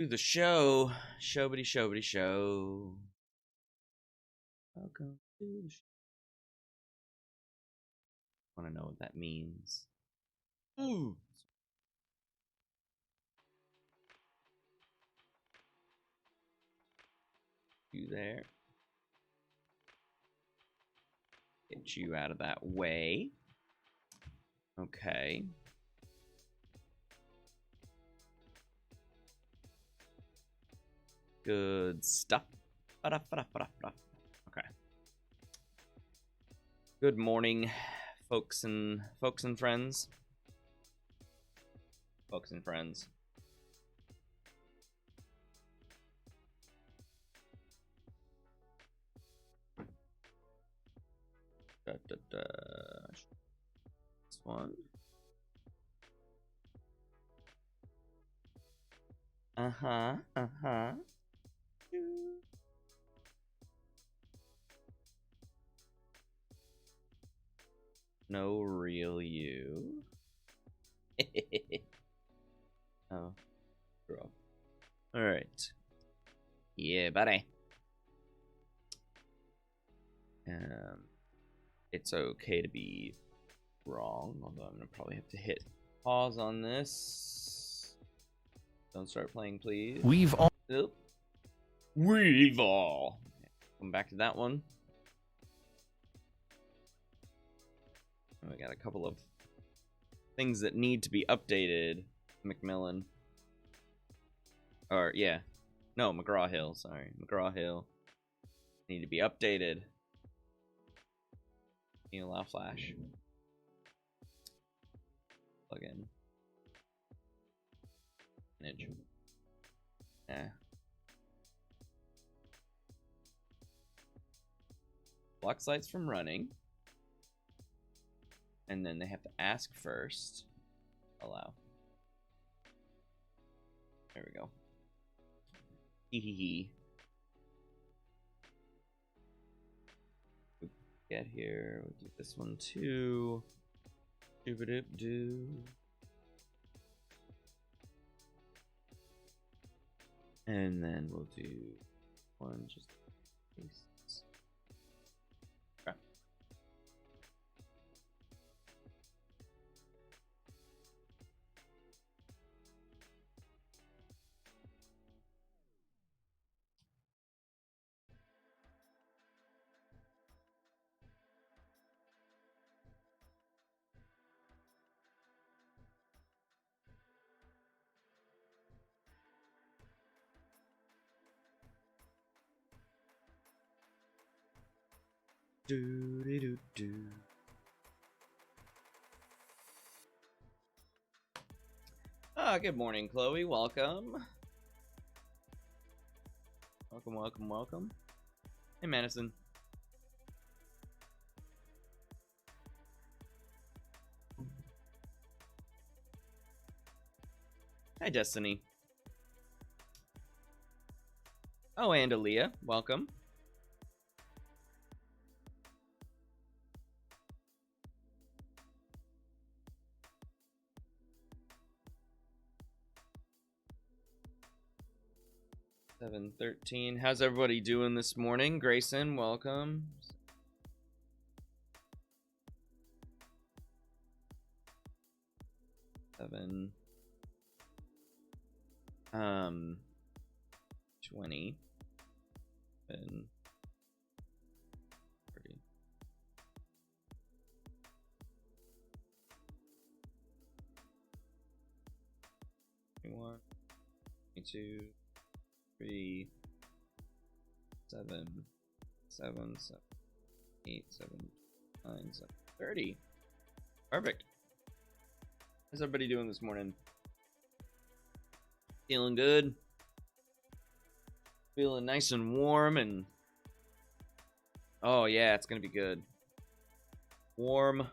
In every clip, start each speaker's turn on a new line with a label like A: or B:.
A: To the show. Showbity, showbity, show. Welcome to the show. I want to know what that means. Ooh. You there. Get you out of that way. Okay. Good stuff. Okay. Good morning, folks and friends. Folks and friends. This one. Uh-huh. No real you. Oh, girl. All right. Yeah, buddy. It's okay to be wrong, although I'm gonna probably have to hit pause on this. Don't start playing, please.
B: We've all.
A: Come back to that one. We got a couple of things that need to be updated. Macmillan. Or, yeah. No, McGraw-Hill, sorry. McGraw-Hill. Need to be updated. Can you allow flash? Plug in. Manage. Yeah. Block sites from running. And then they have to ask first. Allow. There we go. Hee. Get here. We'll do this one too. Doop-a-doop-doo. And then we'll do one just in case. Okay. Do. Good morning, Chloe. Welcome. Welcome. Hey, Madison. Hi, Destiny. Oh, and Aaliyah. Welcome. $7:13. How's everybody doing this morning? Grayson, welcome. $7. 20. And 30. $21. 22. 3, 7, 7, 7, 8, 7, 9, 7, 30. Perfect. How's everybody doing this morning? Feeling good? Feeling nice and warm and... Oh yeah, it's gonna be good. Warm.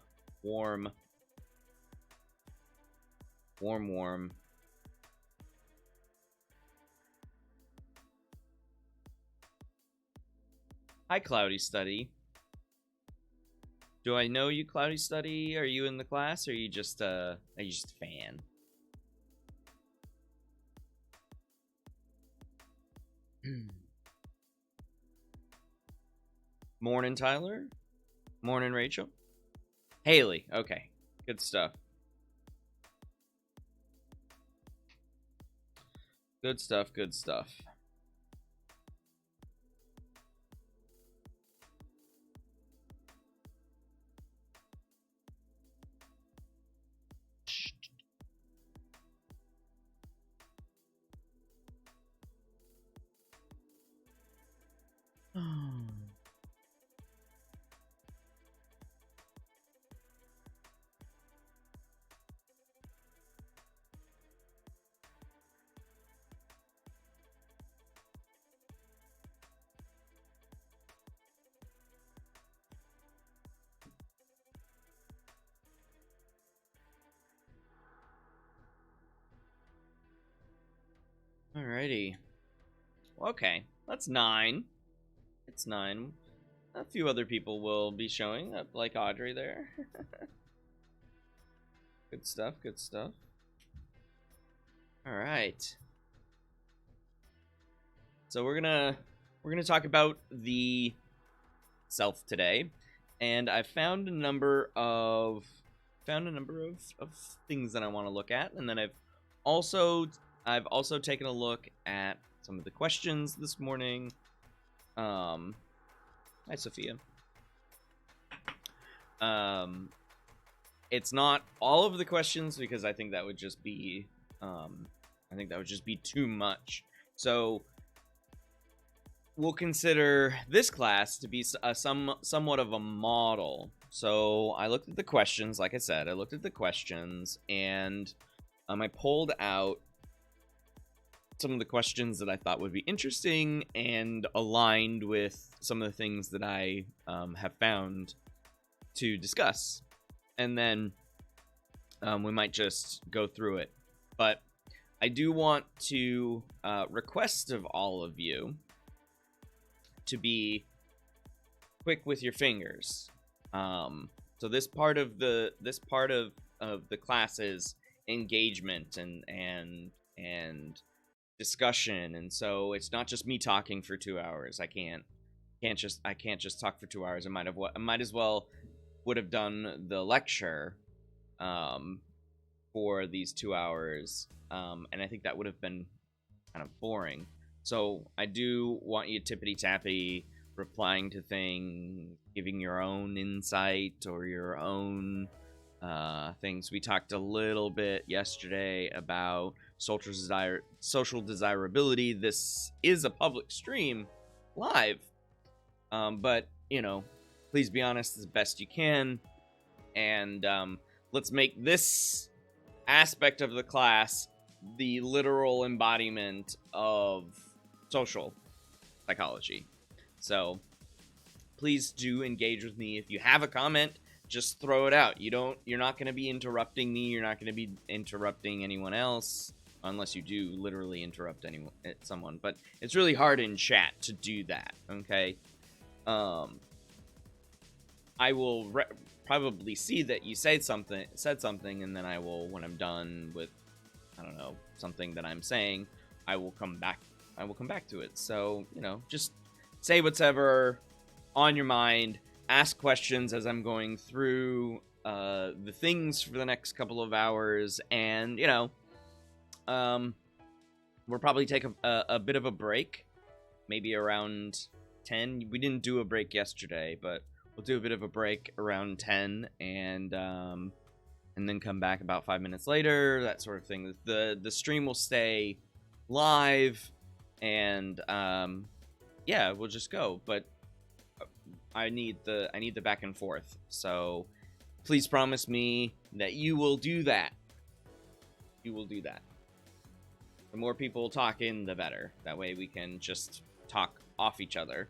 A: Hi, Cloudy Study. Do I know you, Cloudy Study? Are you in the class, or are you just a fan? Morning, Tyler. Morning, Rachel. Haley. Okay. Good stuff. Good stuff, good stuff. Alrighty. Okay, that's 9. It's 9. A few other people will be showing up, like Audrey there. Good stuff, good stuff. Alright. So we're gonna talk about the self today. And I found a number of things that I want to look at, and then I've also taken a look at some of the questions this morning. Hi, Sophia. It's not all of the questions because I think that would just be too much. So we'll consider this class to be somewhat of a model. So I looked at the questions, like I said, and I pulled out some of the questions that I thought would be interesting and aligned with some of the things that I have found to discuss. And then we might just go through it. But I do want to request of all of you to be quick with your fingers. So this part of the class is engagement and discussion, and so it's not just me talking for 2 hours. I can't just talk for 2 hours. I might as well would have done the lecture for these 2 hours, and I think that would have been kind of boring. So I do want you tippity-tappy, replying to things, giving your own insight or your own things. We talked a little bit yesterday about social desirability. This is a public stream live, but, please be honest as best you can, and let's make this aspect of the class the literal embodiment of social psychology. So please do engage with me. If you have a comment, just throw it out. You're not going to be interrupting me. You're not going to be interrupting anyone else, unless you do literally interrupt someone. But it's really hard in chat to do that. Okay. I will probably see that you said something, and then I will, when I'm done with, I don't know, something that I'm saying, I will come back to it. So, just say whatever on your mind, ask questions as I'm going through the things for the next couple of hours, and, we'll probably take a bit of a break, maybe around 10. We didn't do a break yesterday, but we'll do a bit of a break around 10, and then come back about 5 minutes later, that sort of thing. The stream will stay live, and yeah, we'll just go. But I need the back and forth. So please promise me that you will do that. You will do that. The more people talk in, the better. That way we can just talk off each other.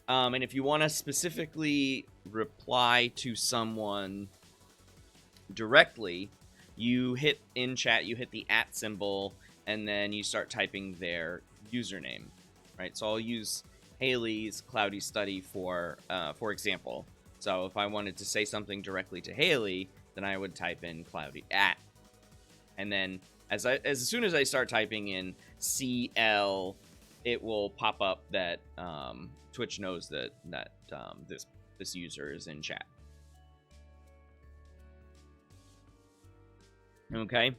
A: And if you want to specifically reply to someone directly, you hit in chat, you hit the @ symbol, and then you start typing their username, right? So I'll use Haley's Cloudy Study for example. So if I wanted to say something directly to Haley, then I would type in Cloudy @, and then as soon as I start typing in CL it will pop up that Twitch knows that this user is in chat. Okay.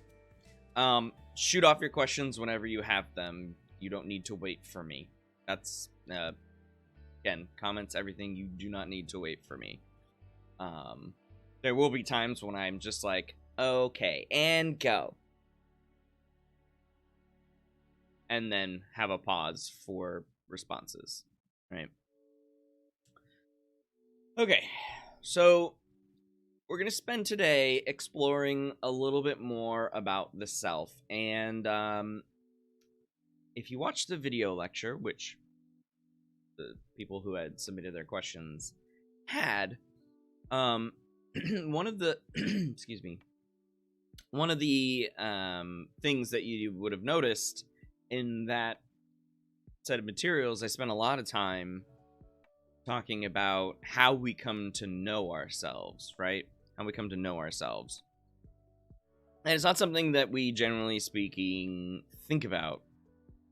A: Shoot off your questions whenever you have them. You don't need to wait for me. That's again, comments, everything. You do not need to wait for me. There will be times when I'm just like, okay, and go. And then have a pause for responses, right? Okay, so we're going to spend today exploring a little bit more about the self. And if you watched the video lecture, which the people who had submitted their questions had, one of the excuse me, one of the things that you would have noticed in that set of materials, I spent a lot of time talking about how we come to know ourselves, right? How we come to know ourselves. And it's not something that we, generally speaking, think about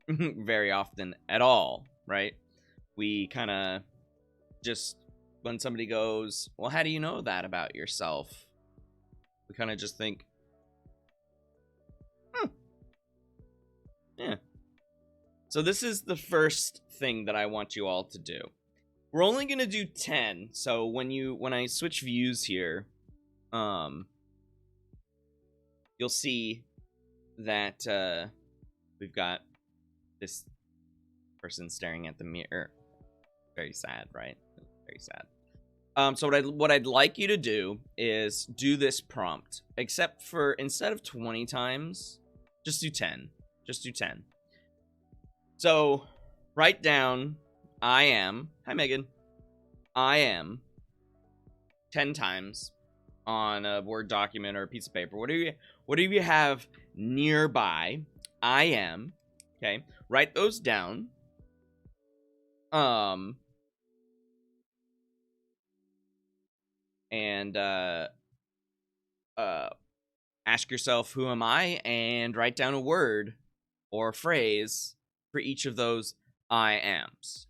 A: very often at all, right? We kind of just, when somebody goes, well, how do you know that about yourself? We kind of just think, yeah. So this is the first thing that I want you all to do. We're only going to do 10. So when I switch views here, you'll see that we've got this person staring at the mirror. Very sad, right? Very sad. So what I'd like you to do is do this prompt, except for instead of 20 times, just do 10. Just do 10. So write down I am. Hi, Megan. I am 10 times on a Word document or a piece of paper. Whatever you have nearby. I am. Okay. Write those down. And ask yourself, who am I? And write down a word or a phrase for each of those I ams.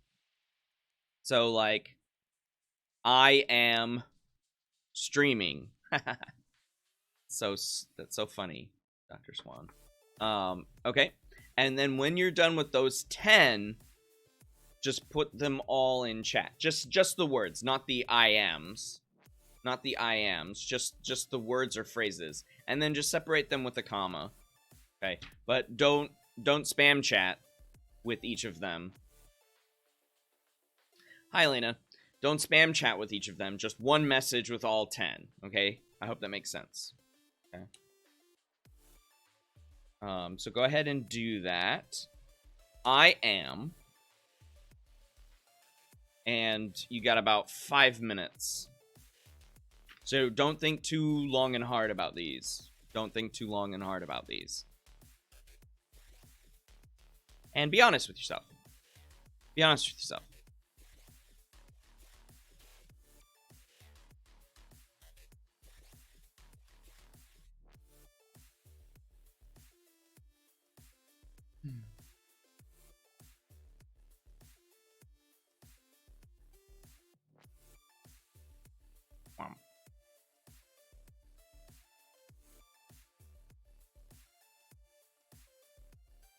A: So, like, I am streaming. That's so funny, Dr. Swan. Okay. And then when you're done with those 10, just put them all in chat. Just the words, not the I ams. Not the I ams, just the words or phrases. And then just separate them with a comma. Okay. But don't spam chat with each of them. Hi, Lena. Don't spam chat with each of them. Just one message with all 10. Okay? I hope that makes sense. Okay. So go ahead and do that. I am. And you got about 5 minutes. So don't think too long and hard about these. Don't think too long and hard about these. And be honest with yourself. Be honest with yourself.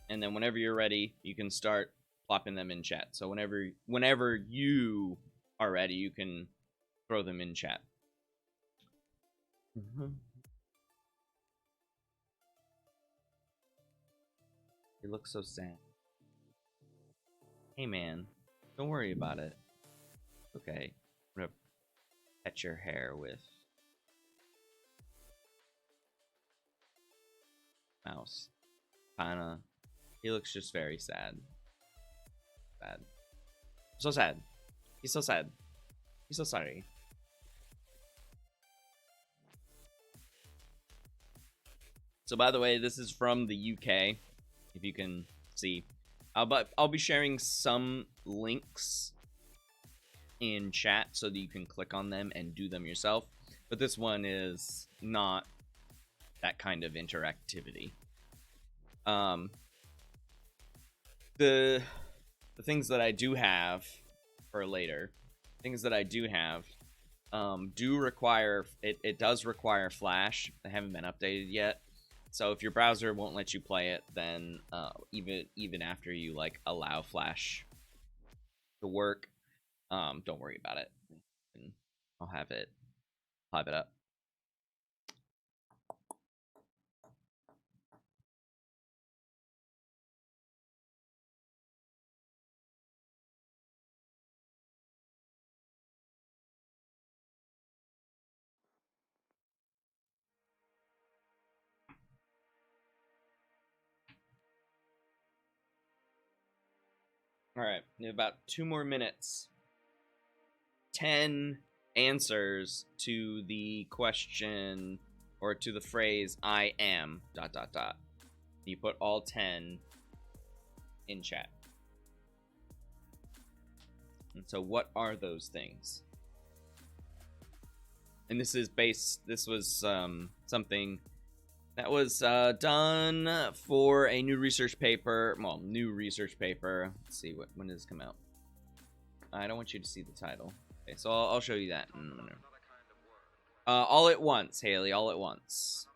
A: And then whenever you're ready, you can start plopping them in chat. So whenever you are ready, you can throw them in chat. You look so sad. Hey man, don't worry about it. Okay. I'm gonna pet your hair with mouse. Kinda. He looks just very sad. Sad. So sad. He's so sad. He's so sorry. So by the way, this is from the UK, if you can see. But I'll be sharing some links in chat so that you can click on them and do them yourself. But this one is not that kind of interactivity. The the things that I do have for later, things that I do have, do require, it does require Flash. They haven't been updated yet. So if your browser won't let you play it, then even after you like allow Flash to work, don't worry about it. And I'll have it up. All right, we have about 2 more minutes. 10 answers to the question or to the phrase "I am ... You put all 10 in chat. And so, what are those things? And this was something that was done for a new research paper. Well, Let's see, when does this come out? I don't want you to see the title. Okay, so I'll show you that in a minute. All at once, Haley, all at once.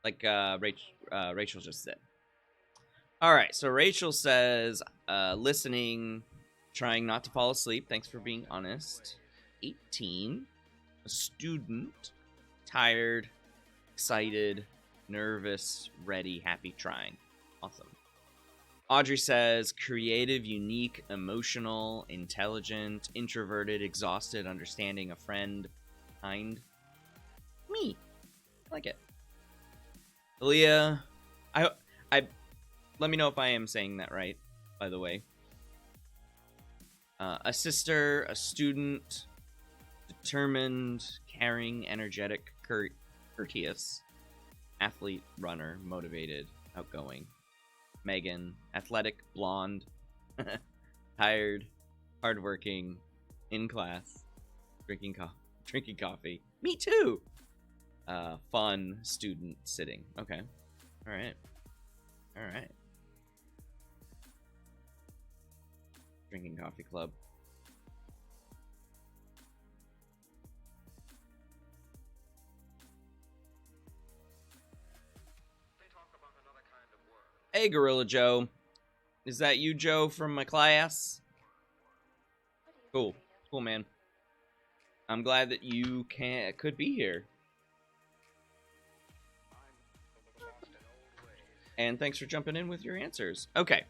A: Like Rachel just said. All right, so Rachel says, listening, trying not to fall asleep. Thanks for being honest. 18, a student, tired, excited, nervous, ready, happy, trying. Awesome. Audrey says, creative, unique, emotional, intelligent, introverted, exhausted, understanding, a friend, kind. Me. I like it. Leah, I let me know if I am saying that right, by the way. A sister, a student, determined, caring, energetic, courteous, athlete, runner, motivated, outgoing. Megan, athletic, blonde, tired, hardworking, in class, drinking coffee. Me too. Fun, student, sitting. Okay. All right. Drinking coffee club. Hey, Gorilla Joe. Is that you, Joe, from my class? Cool, man. I'm glad that you could be here. And thanks for jumping in with your answers. Okay.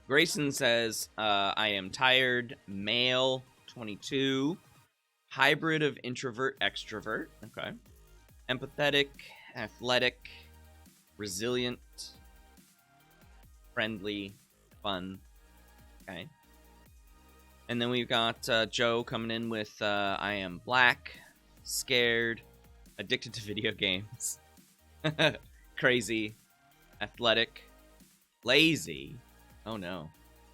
A: Grayson says, I am tired, male, 22, hybrid of introvert, extrovert. Okay. Empathetic, athletic, resilient, friendly, fun. Okay. And then we've got Joe coming in with I am black, scared, addicted to video games, crazy, athletic, lazy, oh no,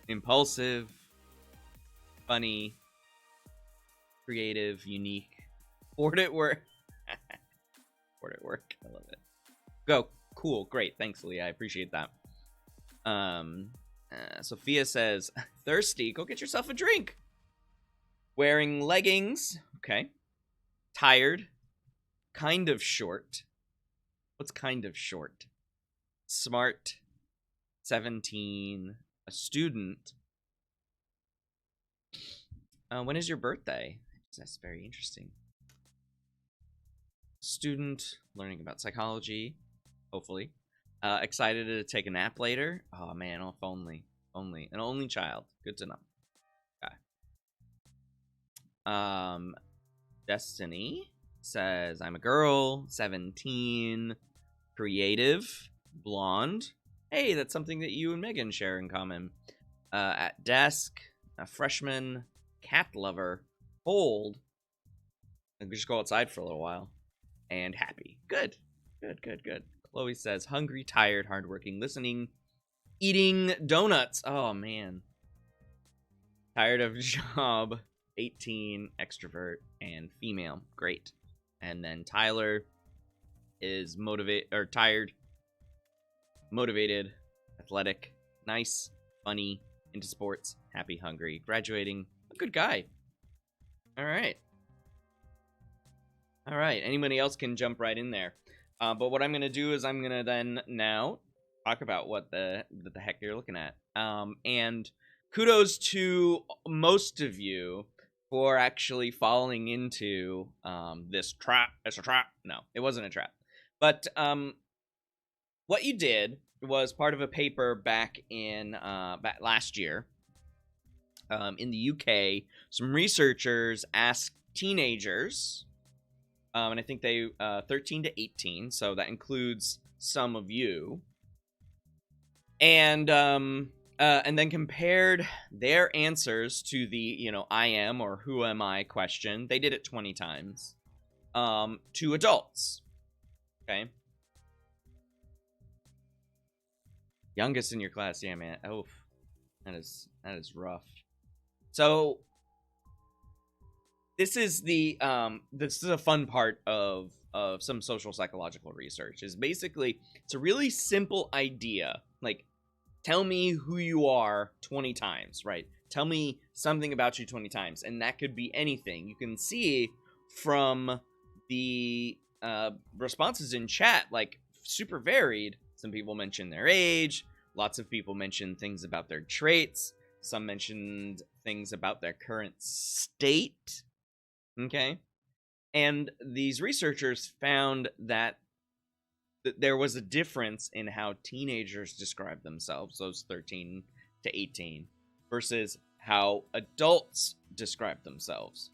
A: impulsive, funny, creative, unique, bored at work. Bored at work. I love it. Go. Cool. Great. Thanks, Lee. I appreciate that. Sophia says, thirsty. Go get yourself a drink. Wearing leggings. Okay. Tired. Kind of short. What's kind of short? Smart. 17. A student. When is your birthday? That's very interesting. Student. Learning about psychology. Hopefully. Excited to take a nap later. Oh man, if only. An only child. Good to know. Okay. Destiny says, I'm a girl, 17, creative, blonde. Hey, that's something that you and Megan share in common. At desk, a freshman, cat lover, cold. And we just go outside for a little while. And happy. Good. Chloe says, hungry, tired, hardworking, listening, eating donuts. Oh, man. Tired of job, 18, extrovert, and female. Great. And then Tyler is tired, motivated, athletic, nice, funny, into sports, happy, hungry, graduating, a good guy. All right. All right. Anybody else can jump right in there. But what I'm going to do is I'm going to then now talk about what the heck you're looking at. And kudos to most of you for actually falling into this trap. It's a trap. No, it wasn't a trap. But what you did was part of a paper back last year. In the UK, some researchers asked teenagers, and I think they 13 to 18, so that includes some of you, and then compared their answers to the I am or who am I question. They did it 20 times to adults. Okay. Youngest in your class, yeah, man. Oh, that is rough. So this is a fun part of some social psychological research. Is basically it's a really simple idea. Like, tell me who you are 20 times, right? Tell me something about you 20 times, and that could be anything. You can see from the responses in chat, like, super varied. Some people mention their age. Lots of people mention things about their traits. Some mentioned things about their current state. Okay? And these researchers found that there was a difference in how teenagers describe themselves, those 13 to 18, versus how adults describe themselves.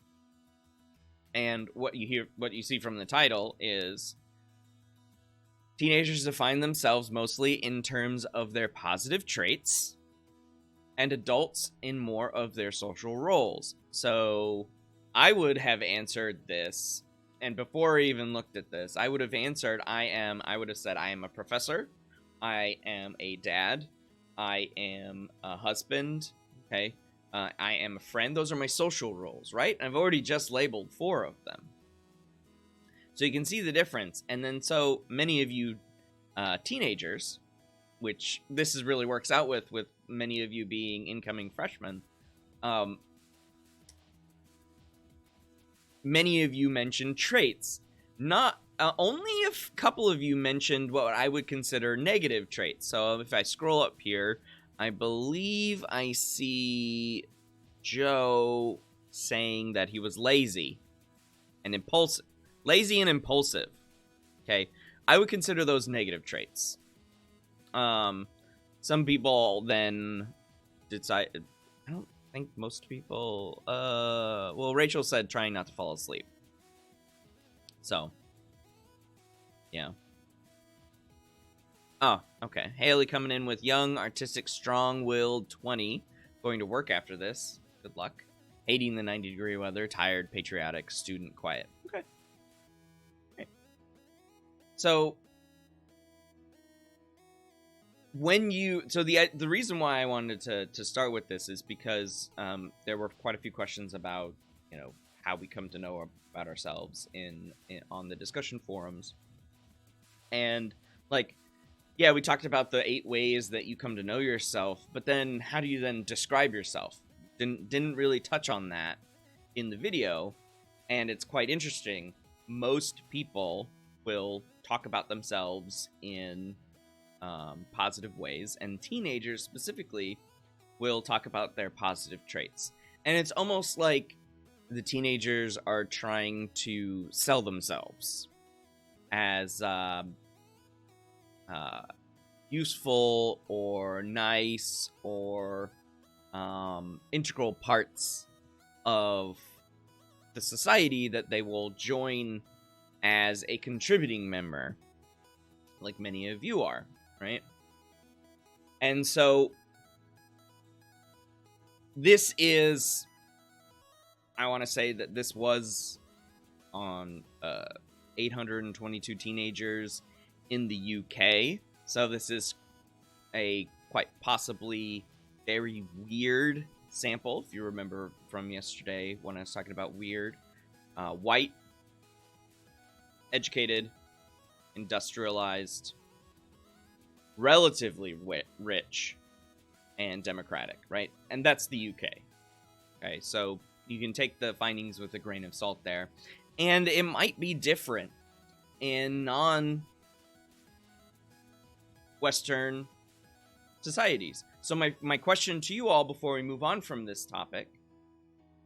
A: And what you see from the title is teenagers define themselves mostly in terms of their positive traits, and adults in more of their social roles. So I would have answered this, and before I even looked at this, I would have answered I would have said I am a professor, I am a dad, I am a husband, okay, I am a friend. Those are my social roles, right? I've already just labeled 4 of them. So you can see the difference. And then so many of you teenagers, which this is really works out with many of you being incoming freshmen, many of you mentioned traits. Not only a couple of you mentioned what I would consider negative traits. So if I scroll up here, I believe I see Joe saying that he was lazy and impulsive. Lazy and impulsive. Okay, I would consider those negative traits. Some people then decide. I don't think most people. Well, Rachel said trying not to fall asleep. So, yeah. Oh, okay. Haley coming in with young, artistic, strong-willed 20. Going to work after this. Good luck. Hating the 90-degree weather. Tired, patriotic, student, quiet. Okay. Right. So, the reason why I wanted to start with this is because there were quite a few questions about how we come to know about ourselves on the discussion forums, and yeah, we talked about the 8 ways that you come to know yourself, but then how do you then describe yourself? Didn't really touch on that in the video, and it's quite interesting. Most people will talk about themselves in positive ways, and teenagers specifically will talk about their positive traits. And it's almost like the teenagers are trying to sell themselves as useful or nice or integral parts of the society that they will join as a contributing member, like many of you are, right? And so this is, I want to say that this was on 822 teenagers in the UK. So this is a quite possibly very weird sample, if you remember from yesterday when I was talking about weird. White, educated, industrialized, relatively rich and democratic, right? And that's the UK. Okay, so you can take the findings with a grain of salt there. And it might be different in non-Western societies. So my question to you all before we move on from this topic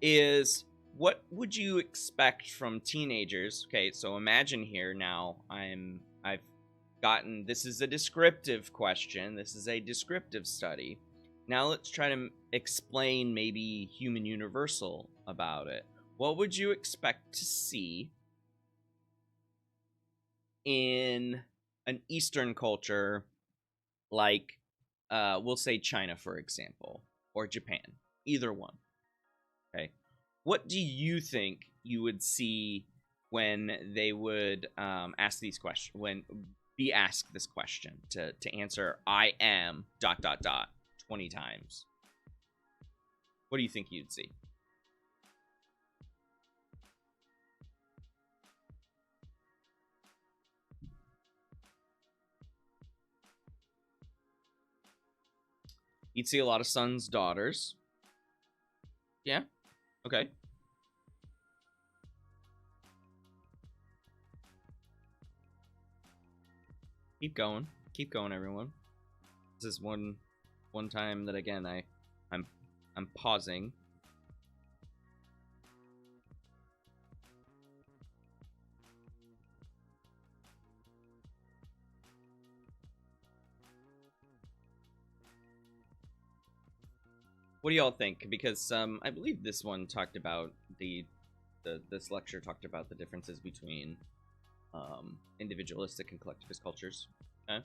A: is, what would you expect from teenagers? Okay, so imagine here now I've gotten, this is a descriptive question, this is a descriptive study. Now let's try to explain maybe human universal about it. What would you expect to see in an Eastern culture like, we'll say China, for example, or Japan, either one? Okay. What do you think you would see when they would ask these questions, when be asked this question to answer I am ... 20 times? What do you think you'd see? You'd see a lot of sons, daughters. Yeah. Okay. Keep going. Keep going, everyone. This is one time that, again, I'm pausing. What do y'all think? Because I believe this one talked about this lecture talked about the differences between individualistic and collectivist cultures. Okay.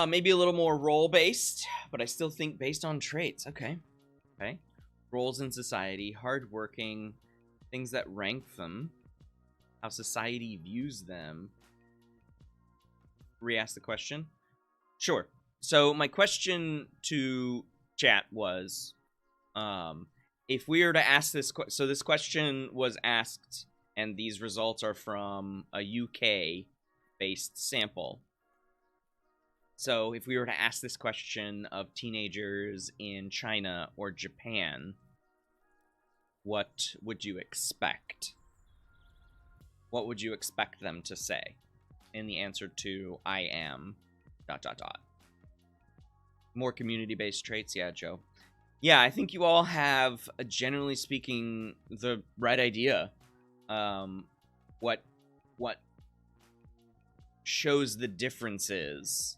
A: Maybe a little more role-based, but I still think based on traits. Okay. Okay. Roles in society, hardworking, things that rank them, how society views them. Re-ask the question. Sure. So my question to chat was, if we were to ask this, so this question was asked, and these results are from a UK-based sample. So if we were to ask this question of teenagers in China or Japan, what would you expect? What would you expect them to say in the answer to I am ... More community-based traits? Yeah, Joe. Yeah, I think you all have, generally speaking, the right idea. What shows the differences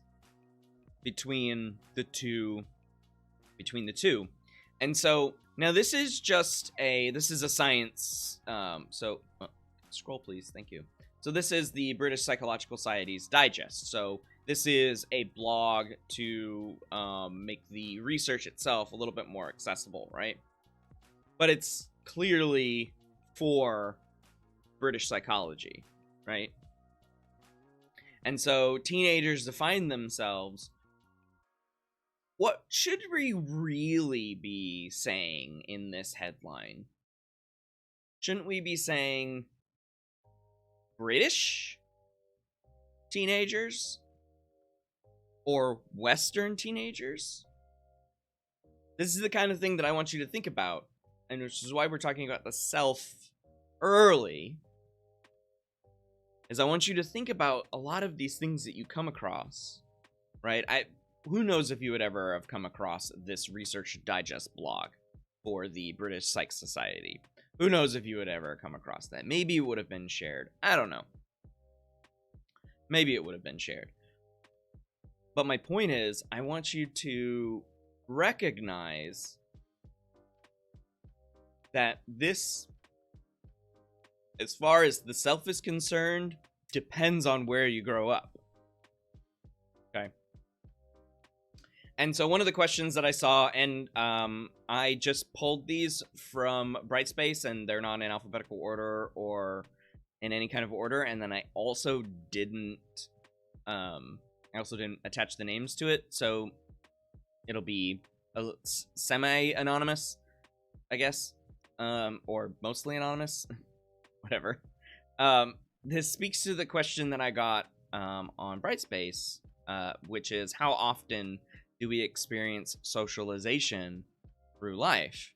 A: between the two. And so now this is a science. So scroll, please. Thank you. So this is the British Psychological Society's digest. So this is a blog to make the research itself a little bit more accessible, right? But it's clearly for British psychology, right? And so teenagers define themselves. What should we really be saying in this headline? Shouldn't we be saying British teenagers? Or Western teenagers? This is the kind of thing that I want you to think about, and which is why we're talking about the self early, is I want you to think about a lot of these things that you come across, right? Who knows if you would ever have come across this Research Digest blog for the British Psych Society. Who knows if you would ever come across that? Maybe it would have been shared. I don't know. Maybe it would have been shared. But my point is, I want you to recognize that this, as far as the self is concerned, depends on where you grow up. Okay. And so one of the questions that I saw, and I just pulled these from Brightspace, and they're not in alphabetical order or in any kind of order, and then I also didn't attach the names to it, so it'll be semi-anonymous, I guess, or mostly anonymous, whatever. This speaks to the question that I got on Brightspace which is how often do we experience socialization through life?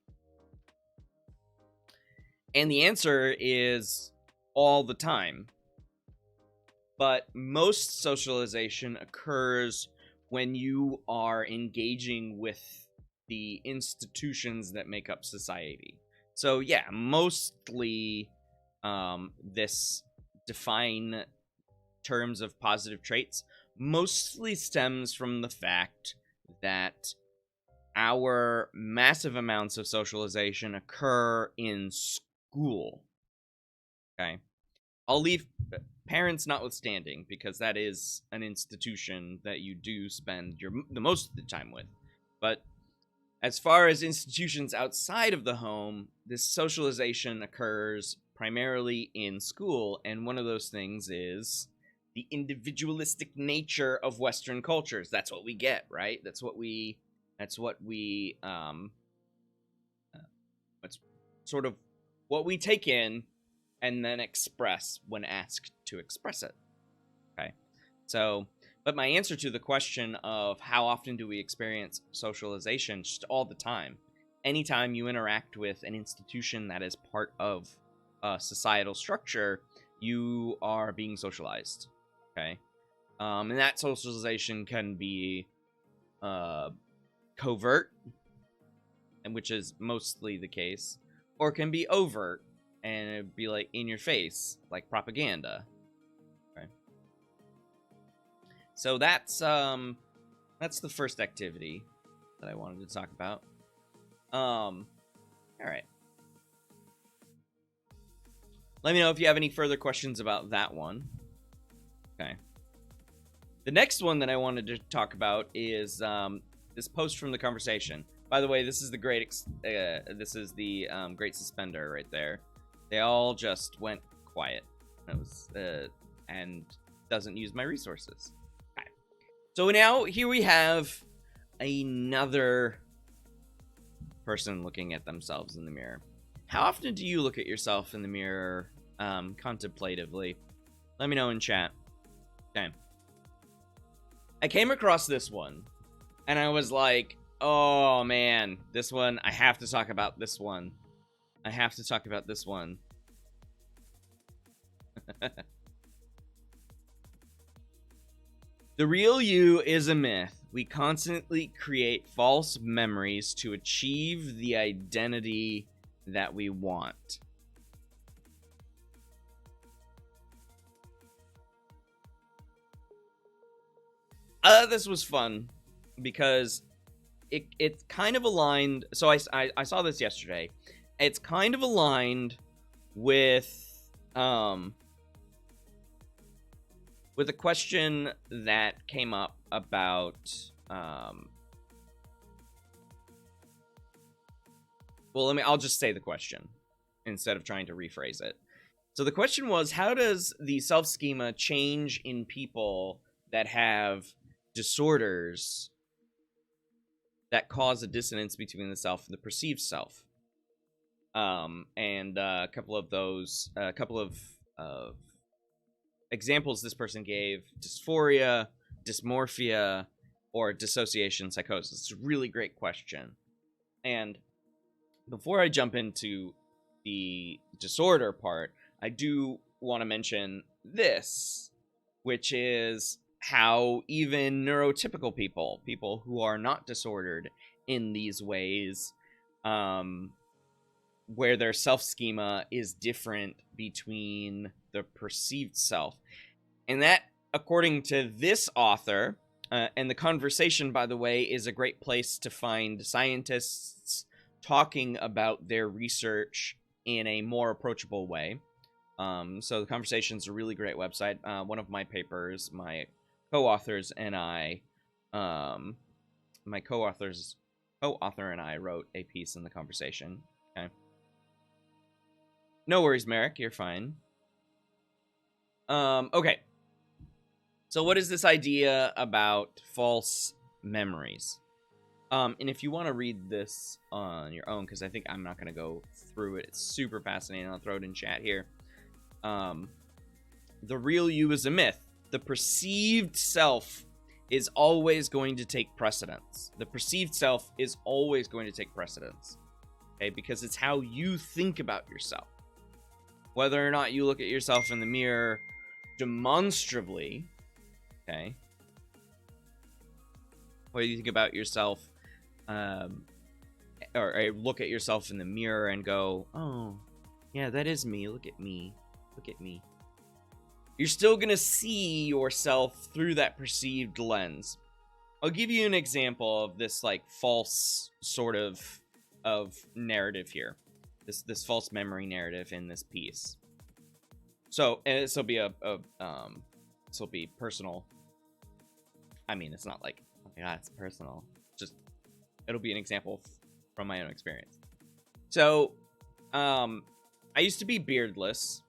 A: And the answer is all the time. But most socialization occurs when you are engaging with the institutions that make up society. So yeah, mostly this define terms of positive traits mostly stems from the fact that our massive amounts of socialization occur in school. Okay. I'll leave parents notwithstanding, because that is an institution that you do spend the most of the time with. But as far as institutions outside of the home, this socialization occurs primarily in school, and one of those things is the individualistic nature of Western cultures. That's what we get, right? That's sort of what we take in and then express when asked to express it. Okay. So, but my answer to the question of how often do we experience socialization, just all the time. Anytime you interact with an institution that is part of a societal structure, you are being socialized. Okay. And that socialization can be covert, and which is mostly the case, or can be overt, and it'd be like in your face, like propaganda. Okay. So that's the first activity that I wanted to talk about. All right. Let me know if you have any further questions about that one. Okay. The next one that I wanted to talk about is this post from the conversation. By the way, this is the great great suspender right there. They all just went quiet. That was and doesn't use my resources. Okay. So now here we have another person looking at themselves in the mirror. How often do you look at yourself in the mirror contemplatively? Let me know in chat. Okay. I came across this one, and I was like, oh man, this one, I have to talk about this one. I have to talk about this one. The real you is a myth. We constantly create false memories to achieve the identity that we want. This was fun because it kind of aligned. So I saw this yesterday. It's kind of aligned with a question that came up about well, I'll just say the question instead of trying to rephrase it. So the question was, how does the self schema change in people that have disorders that cause a dissonance between the self and the perceived self? And a couple of examples this person gave: dysphoria, dysmorphia, or dissociation psychosis. It's a really great question. And before I jump into the disorder part, I do want to mention this, which is how even neurotypical people who are not disordered in these ways, where their self-schema is different between the perceived self. And that, according to this author, and the conversation, by the way, is a great place to find scientists talking about their research in a more approachable way. So the conversation's a really great website. One of my papers, my co-author and I wrote a piece in the conversation. Okay. No worries, Merrick, you're fine. Okay. So what is this idea about false memories? And if you want to read this on your own, because I think I'm not going to go through it, it's super fascinating. I'll throw it in chat here. The real you is a myth. The perceived self is always going to take precedence. The perceived self is always going to take precedence. Okay, because it's how you think about yourself. Whether or not you look at yourself in the mirror demonstrably, okay, whether you think about yourself, or look at yourself in the mirror and go, oh, yeah, that is me. Look at me. Look at me. You're still going to see yourself through that perceived lens. I'll give you an example of this, like, false sort of narrative here. This false memory narrative in this piece. So, and this will be this will be personal. I mean, it's not like, oh my god, it's personal. Just, it'll be an example from my own experience. So, I used to be beardless.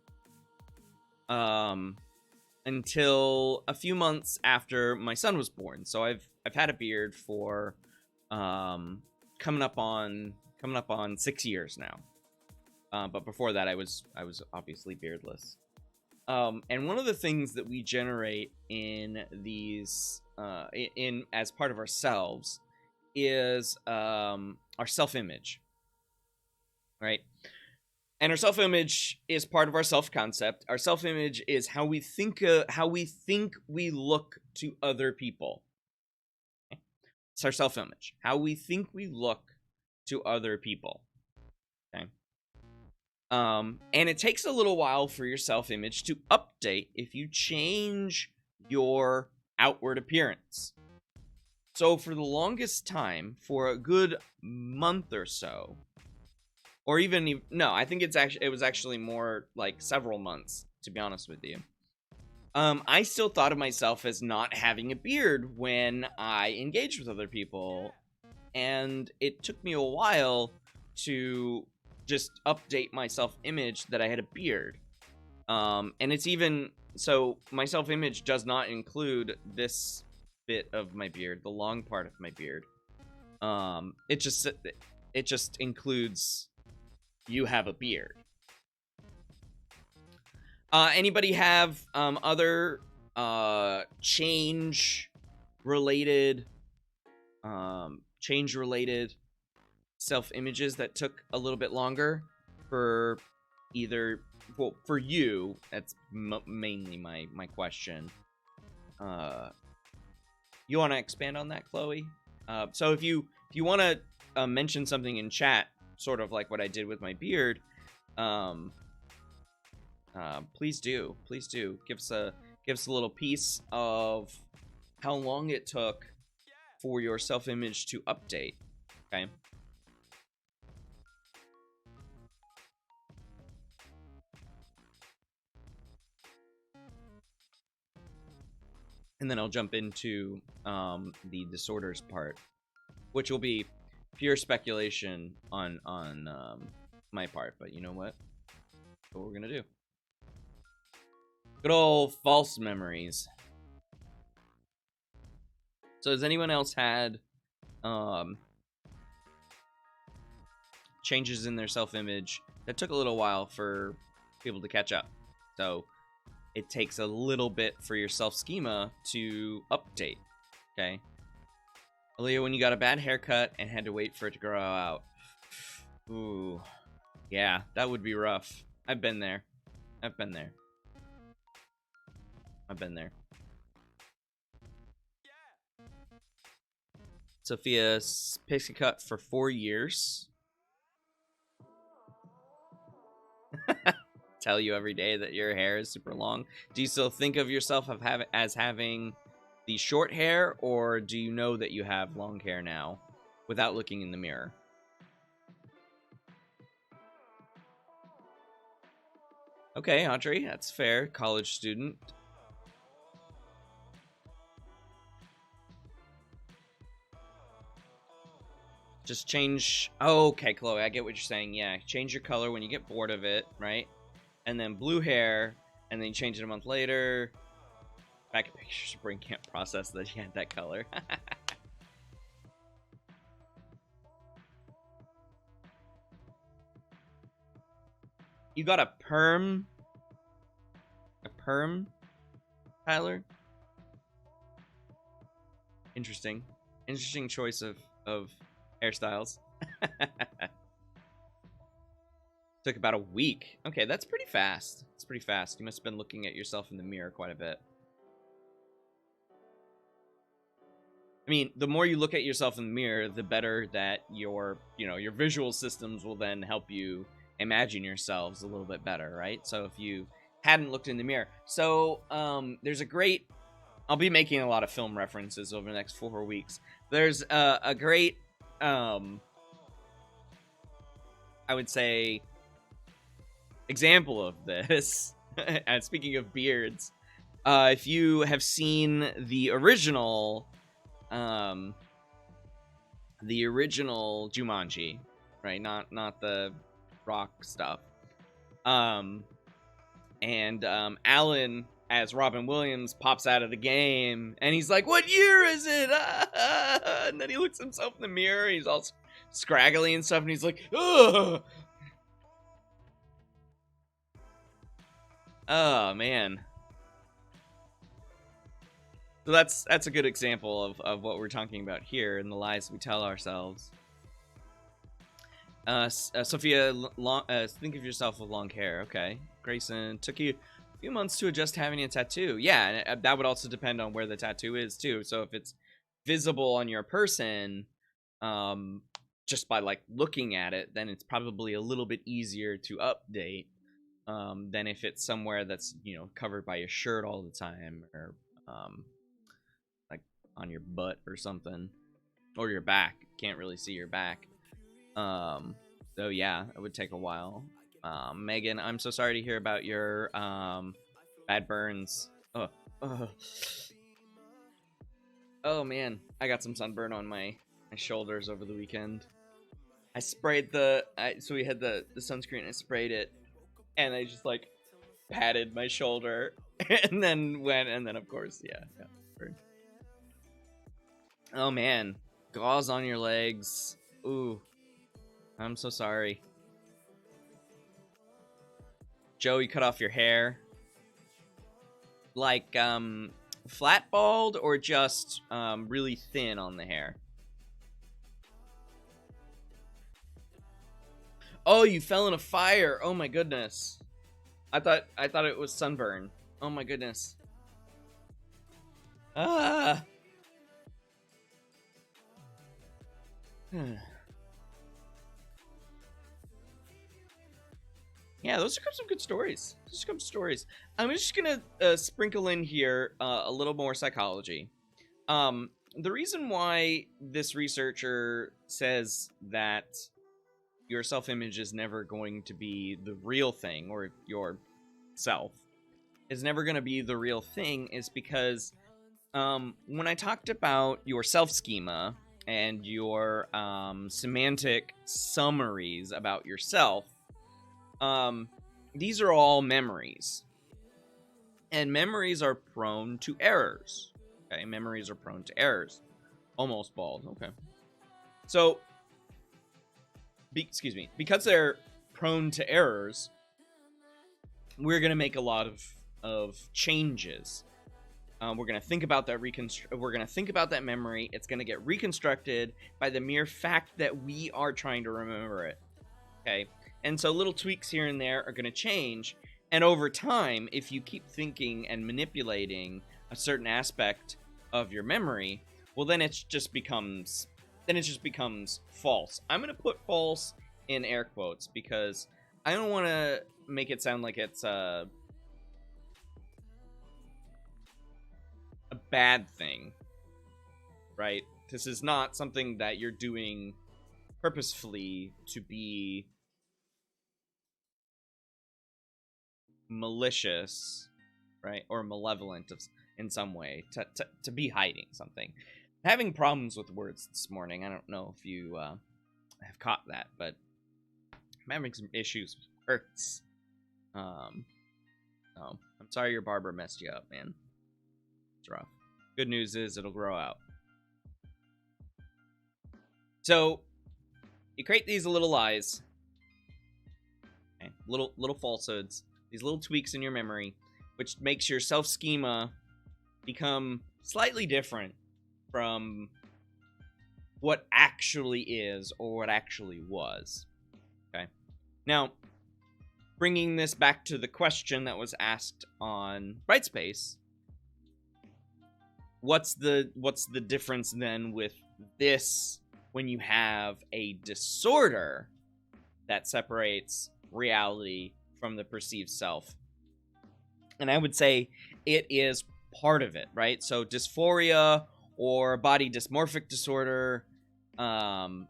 A: Until a few months after my son was born. So I've had a beard for coming up on 6 years now. But before that I was obviously beardless. And one of the things that we generate in these in as part of ourselves is our self-image. Right? And our self-image is part of our self-concept. Our self-image is how we think we look to other people. Okay? It's our self-image. How we think we look to other people. Okay. And it takes a little while for your self-image to update if you change your outward appearance. So for the longest time, for a good month or so, or even, no, I think it was actually more like several months, to be honest with you. I still thought of myself as not having a beard when I engaged with other people. And it took me a while to just update my self-image that I had a beard. And it's even, so my self-image does not include this bit of my beard, the long part of my beard. It just includes... you have a beard. Anybody have other change related self-images that took a little bit longer for either, well, for you? That's mainly my question. You want to expand on that, Chloe? So if you want to mention something in chat, sort of like what I did with my beard, please do. Give us a little piece of how long it took for your self-image to update. Okay. And then I'll jump into the disorders part, which will be pure speculation on my part, but you know what? That's what we're gonna do. Good old false memories. So has anyone else had changes in their self-image that took a little while for people to catch up? So it takes a little bit for your self-schema to update. Okay. Aaliyah, when you got a bad haircut and had to wait for it to grow out. Ooh. Yeah, that would be rough. I've been there. Sophia pixie cut for 4 years. Tell you every day that your hair is super long. Do you still think of yourself as having the short hair, or do you know that you have long hair now without looking in the mirror? Okay, Audrey, that's fair. College student. Just change... Oh, okay, Chloe, I get what you're saying. Yeah, change your color when you get bored of it, right? And then blue hair, and then you change it a month later. Back at pictures, brain can't process that you had that color. You got a perm? A perm, Tyler? Interesting. Interesting choice of hairstyles. Took about a week. Okay, that's pretty fast. It's pretty fast. You must have been looking at yourself in the mirror quite a bit. I mean, the more you look at yourself in the mirror, the better that your visual systems will then help you imagine yourselves a little bit better, right? So if you hadn't looked in the mirror. So, there's a great... I'll be making a lot of film references over the next 4 weeks. There's a great, I would say, example of this. And speaking of beards, if you have seen the original Jumanji, right? Not the rock stuff. And Alan, as Robin Williams, pops out of the game, and he's like, "What year is it?" And then he looks himself in the mirror, and he's all scraggly and stuff, and he's like, "Ugh." Oh, man. So that's a good example of what we're talking about here and the lies we tell ourselves. Sophia, think of yourself with long hair. Okay. Grayson, took you a few months to adjust having a tattoo. Yeah, and that would also depend on where the tattoo is too. So if it's visible on your person, just by like looking at it, then it's probably a little bit easier to update than if it's somewhere that's, covered by your shirt all the time, or like on your butt or something, or your back. Can't really see your back. So yeah, it would take a while. Megan, I'm so sorry to hear about your bad burns. Oh man, I got some sunburn on my shoulders over the weekend. I sprayed so we had the sunscreen. I sprayed it, and I just like patted my shoulder, and then of course, yeah. Burned. Oh man, gauze on your legs. Ooh, I'm so sorry. Joe, you cut off your hair. Like, flat bald or just really thin on the hair? Oh, you fell in a fire. Oh my goodness. I thought it was sunburn. Oh my goodness. Ah. Yeah, those are some good stories. I'm just gonna sprinkle in here a little more psychology. The reason why this researcher says that your self-image is never going to be the real thing, or your self is never going to be the real thing, is because when I talked about your self-schema and your semantic summaries about yourself, these are all memories. And memories are prone to errors. Okay, memories are prone to errors. Almost bald, okay. So, because they're prone to errors, we're going to make a lot of changes. We're going to think about that we're going to think about that memory. It's going to get reconstructed by the mere fact that we are trying to remember it. Okay? And so little tweaks here and there are going to change, and over time, if you keep thinking and manipulating a certain aspect of your memory, well, then it just becomes false. I'm going to put false in air quotes because I don't want to make it sound like it's a bad thing, right? This is not something that you're doing purposefully to be malicious, right? Or malevolent in some way, to be hiding something. I'm having problems with words this morning. I don't know if you have caught that, but I'm having some issues with words. So I'm sorry your barber messed you up, man. It's rough. Good news is it'll grow out. So you create these little lies, okay? Little falsehoods, these little tweaks in your memory, which makes your self-schema become slightly different from what actually is or what actually was. Okay. Now, bringing this back to the question that was asked on Brightspace, what's the difference then with this when you have a disorder that separates reality from the perceived self? And I would say it is part of it, right? So dysphoria or body dysmorphic disorder, it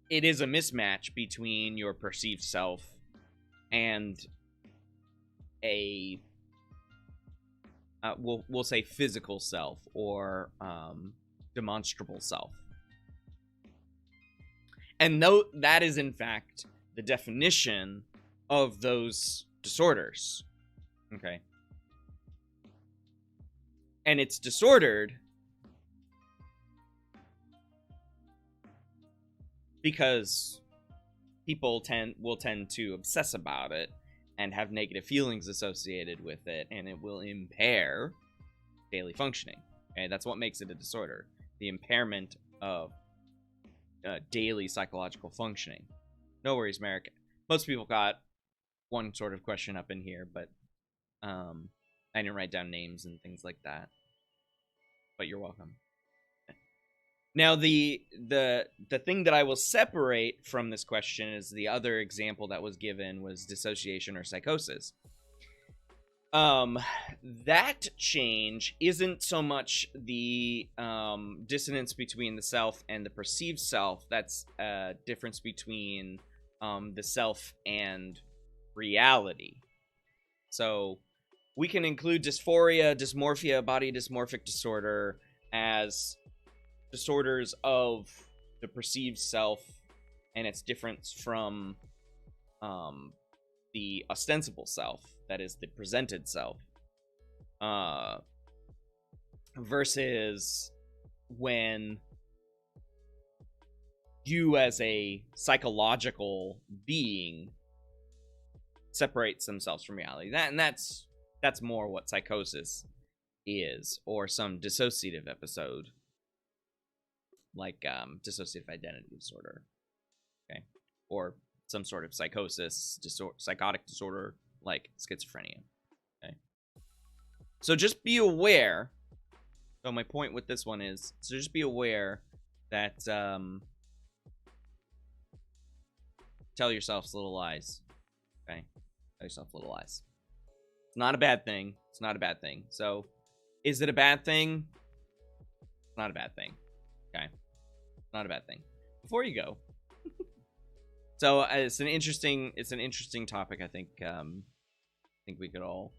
A: is a mismatch between your perceived self and a we'll say physical self or demonstrable self. And that is in fact the definition of those disorders. Okay. And it's disordered because people will tend to obsess about it and have negative feelings associated with it, and it will impair daily functioning. Okay, that's what makes it a disorder. The impairment of daily psychological functioning. No worries, Merrick. Most people got one sort of question up in here, but I didn't write down names and things like that. But you're welcome. Now, the thing that I will separate from this question is the other example that was given was dissociation or psychosis. That change isn't so much the dissonance between the self and the perceived self. That's a difference between the self and reality. So we can include dysphoria, dysmorphia, body dysmorphic disorder as disorders of the perceived self and its difference from the ostensible self, that is the presented self, versus when you as a psychological being separates themselves from reality. That's more what psychosis is, or some dissociative episode like dissociative identity disorder, okay, or some sort of psychosis, psychotic disorder like schizophrenia. Okay, so just be aware. So my point with this one is, so just be aware that tell yourselves little lies. Okay, tell yourself little lies. It's not a bad thing. It's not a bad thing. So, is it a bad thing? It's not a bad thing. Okay, not a bad thing. Before you go, so it's an interesting topic. I think we could all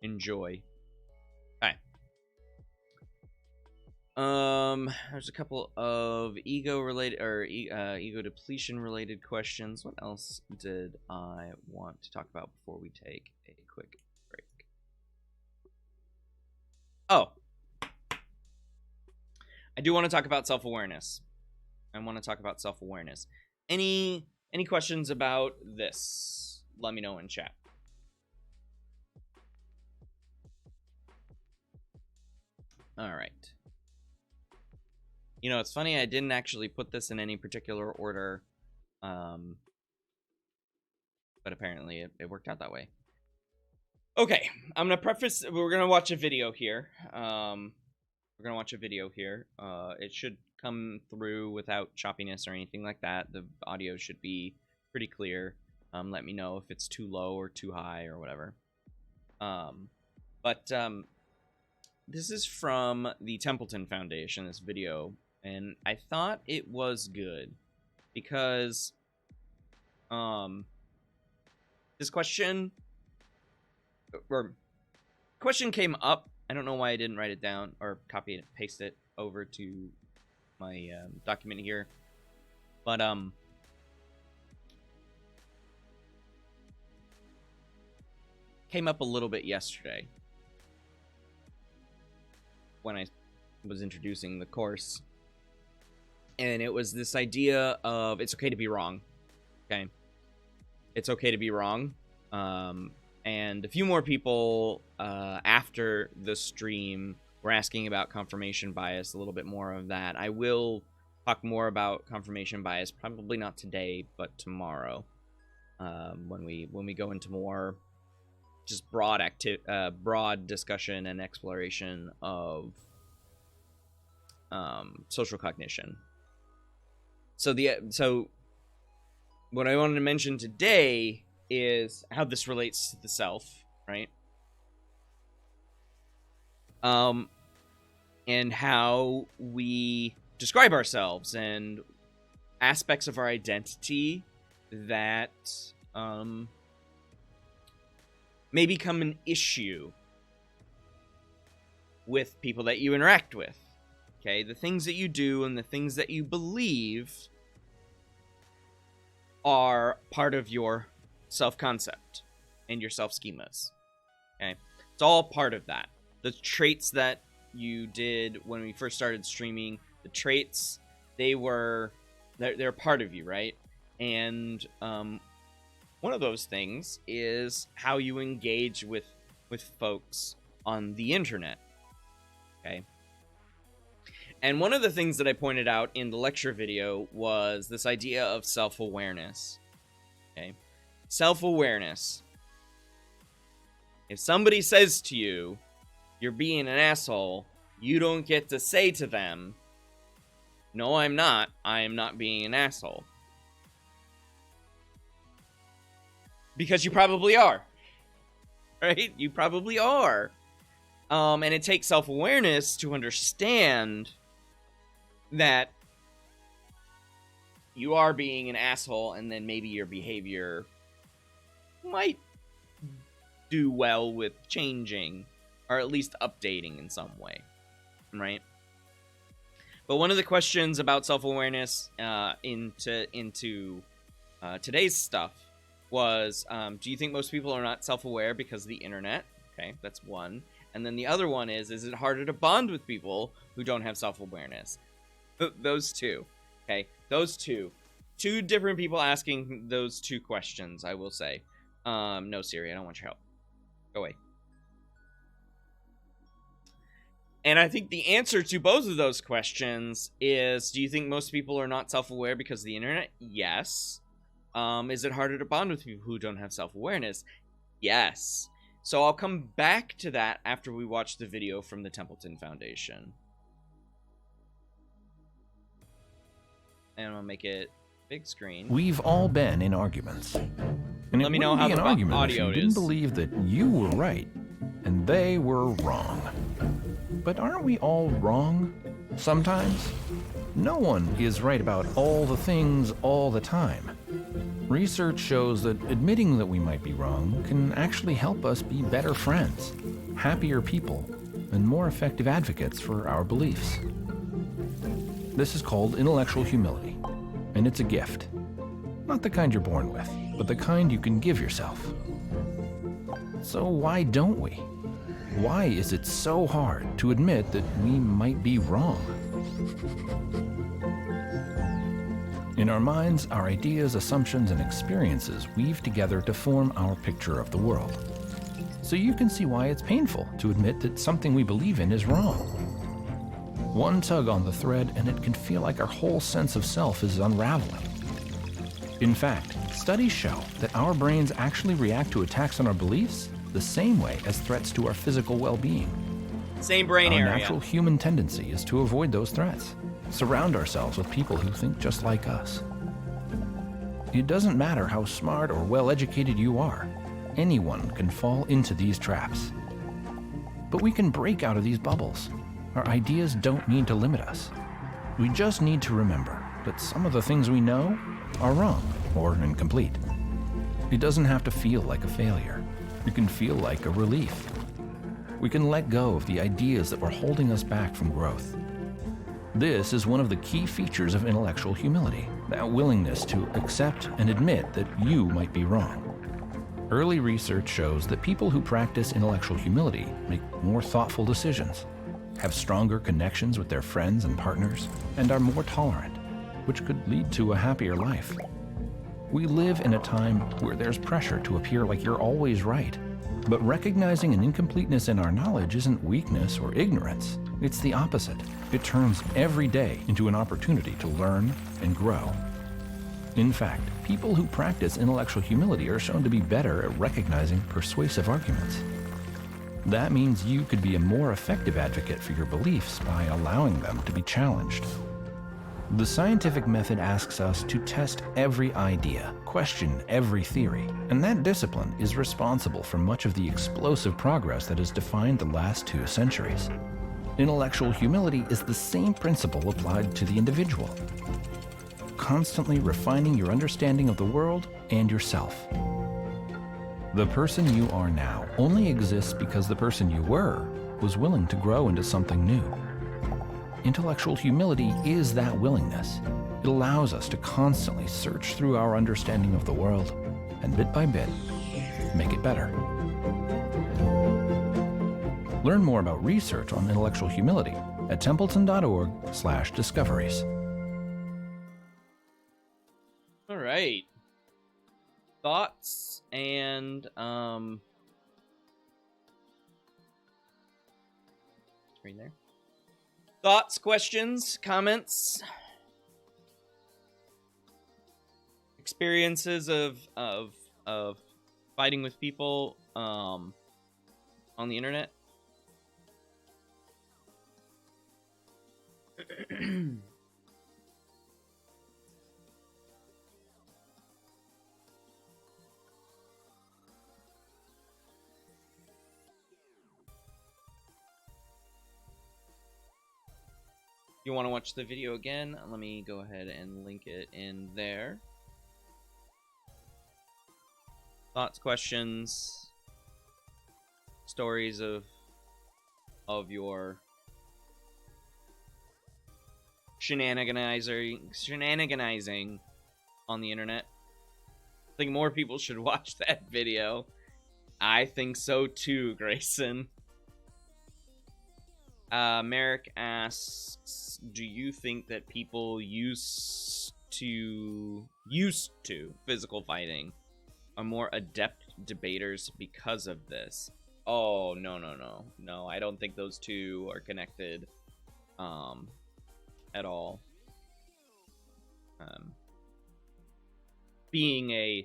A: enjoy. All right. There's a couple of ego related or ego depletion related questions. What else did I want to talk about before we take a quick break? Oh, I do want to talk about self-awareness. Any questions about this? Let me know in chat. All right. You know, it's funny, I didn't actually put this in any particular order, but apparently it worked out that way. Okay, I'm gonna preface. We're gonna watch a video here. It should come through without choppiness or anything like that. The audio should be pretty clear. Let me know if it's too low or too high or whatever. This is from the Templeton Foundation, this video, and I thought it was good because this question came up. I don't know why I didn't write it down or copy and paste it over to my document here, but came up a little bit yesterday when I was introducing the course, and it was this idea of it's okay to be wrong. Okay, it's okay to be wrong. And a few more people after the stream were asking about confirmation bias, a little bit more of that. I will talk more about confirmation bias, probably not today, but tomorrow, when we go into more just broad discussion and exploration of social cognition. So what I wanted to mention today is how this relates to the self, right? And how we describe ourselves and aspects of our identity that may become an issue with people that you interact with. Okay, the things that you do and the things that you believe are part of your self-concept and your self-schemas. Okay, it's all part of that. The traits that you did when we first started streaming, the traits, they're part of you, right? And one of those things is how you engage with folks on the internet. Okay. And one of the things that I pointed out in the lecture video was this idea of self-awareness. Okay. Self-awareness. If somebody says to you, you're being an asshole, you don't get to say to them, no, I'm not. I am not being an asshole. Because you probably are. Right? You probably are. And it takes self-awareness to understand that you are being an asshole, and then maybe your behavior might do well with changing, or at least updating in some way, right? But one of the questions about self-awareness into today's stuff was, do you think most people are not self-aware because of the internet? Okay, that's one. And then the other one is it harder to bond with people who don't have self-awareness? Those two. Okay, those two. Two different people asking those two questions, I will say. No, Siri, I don't want your help. Go away. And I think the answer to both of those questions is, do you think most people are not self-aware because of the internet? Yes. Is it harder to bond with people who don't have self-awareness? Yes. So I'll come back to that after we watch the video from the Templeton Foundation. And I'll make it big screen.
B: We've all been in arguments. And
A: let me know how the audio
B: is. You didn't believe that you were right and they were wrong. But aren't we all wrong sometimes? No one is right about all the things all the time. Research shows that admitting that we might be wrong can actually help us be better friends, happier people, and more effective advocates for our beliefs. This is called intellectual humility, and it's a gift. Not the kind you're born with, but the kind you can give yourself. So why don't we? Why is it so hard to admit that we might be wrong? In our minds, our ideas, assumptions, and experiences weave together to form our picture of the world. So you can see why it's painful to admit that something we believe in is wrong. One tug on the thread, and it can feel like our whole sense of self is unraveling. In fact, studies show that our brains actually react to attacks on our beliefs the same way as threats to our physical well-being.
A: Same brain area.
B: Our natural human tendency is to avoid those threats. Surround ourselves with people who think just like us. It doesn't matter how smart or well-educated you are. Anyone can fall into these traps. But we can break out of these bubbles. Our ideas don't need to limit us. We just need to remember that some of the things we know are wrong or incomplete. It doesn't have to feel like a failure. It can feel like a relief. We can let go of the ideas that were holding us back from growth. This is one of the key features of intellectual humility, that willingness to accept and admit that you might be wrong. Early research shows that people who practice intellectual humility make more thoughtful decisions, have stronger connections with their friends and partners, and are more tolerant, which could lead to a happier life. We live in a time where there's pressure to appear like you're always right, But recognizing an incompleteness in our knowledge isn't weakness or ignorance. It's the opposite. It turns every day into an opportunity to learn and grow. In fact, people who practice intellectual humility are shown to be better at recognizing persuasive arguments. That means you could be a more effective advocate for your beliefs by allowing them to be challenged. The scientific method asks us to test every idea, question every theory, and that discipline is responsible for much of the explosive progress that has defined the last 2 centuries. Intellectual humility is the same principle applied to the individual, constantly refining your understanding of the world and yourself. The person you are now only exists because the person you were was willing to grow into something new. Intellectual humility is that willingness. It allows us to constantly search through our understanding of the world and bit by bit, make it better. Learn more about research on intellectual humility at templeton.org/discoveries.
A: All right. Thoughts and screen there. Thoughts, questions, comments, experiences of fighting with people on the internet. You want to watch the video again? Let me go ahead and link it in there. Thoughts, questions, stories of your shenaniganizing on the internet. I think more people should watch that video. I think so too, Grayson. Merrick asks, do you think that people used to physical fighting are more adept debaters because of this? Oh, no, I don't think those two are connected at all. Being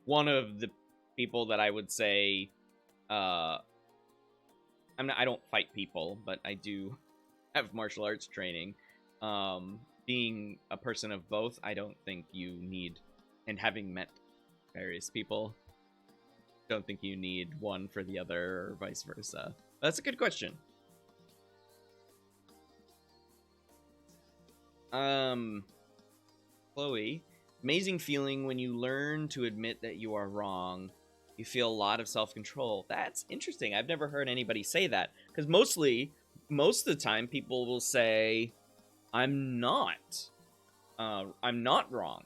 A: one of the people that I would say I don't fight people, but I do have martial arts training. Being a person of both, I don't think you need, and having met various people, don't think you need one for the other or vice versa. That's a good question. Chloe, amazing feeling when you learn to admit that you are wrong. You feel a lot of self-control. That's interesting. I've never heard anybody say that. Because most of the time, people will say, I'm not wrong.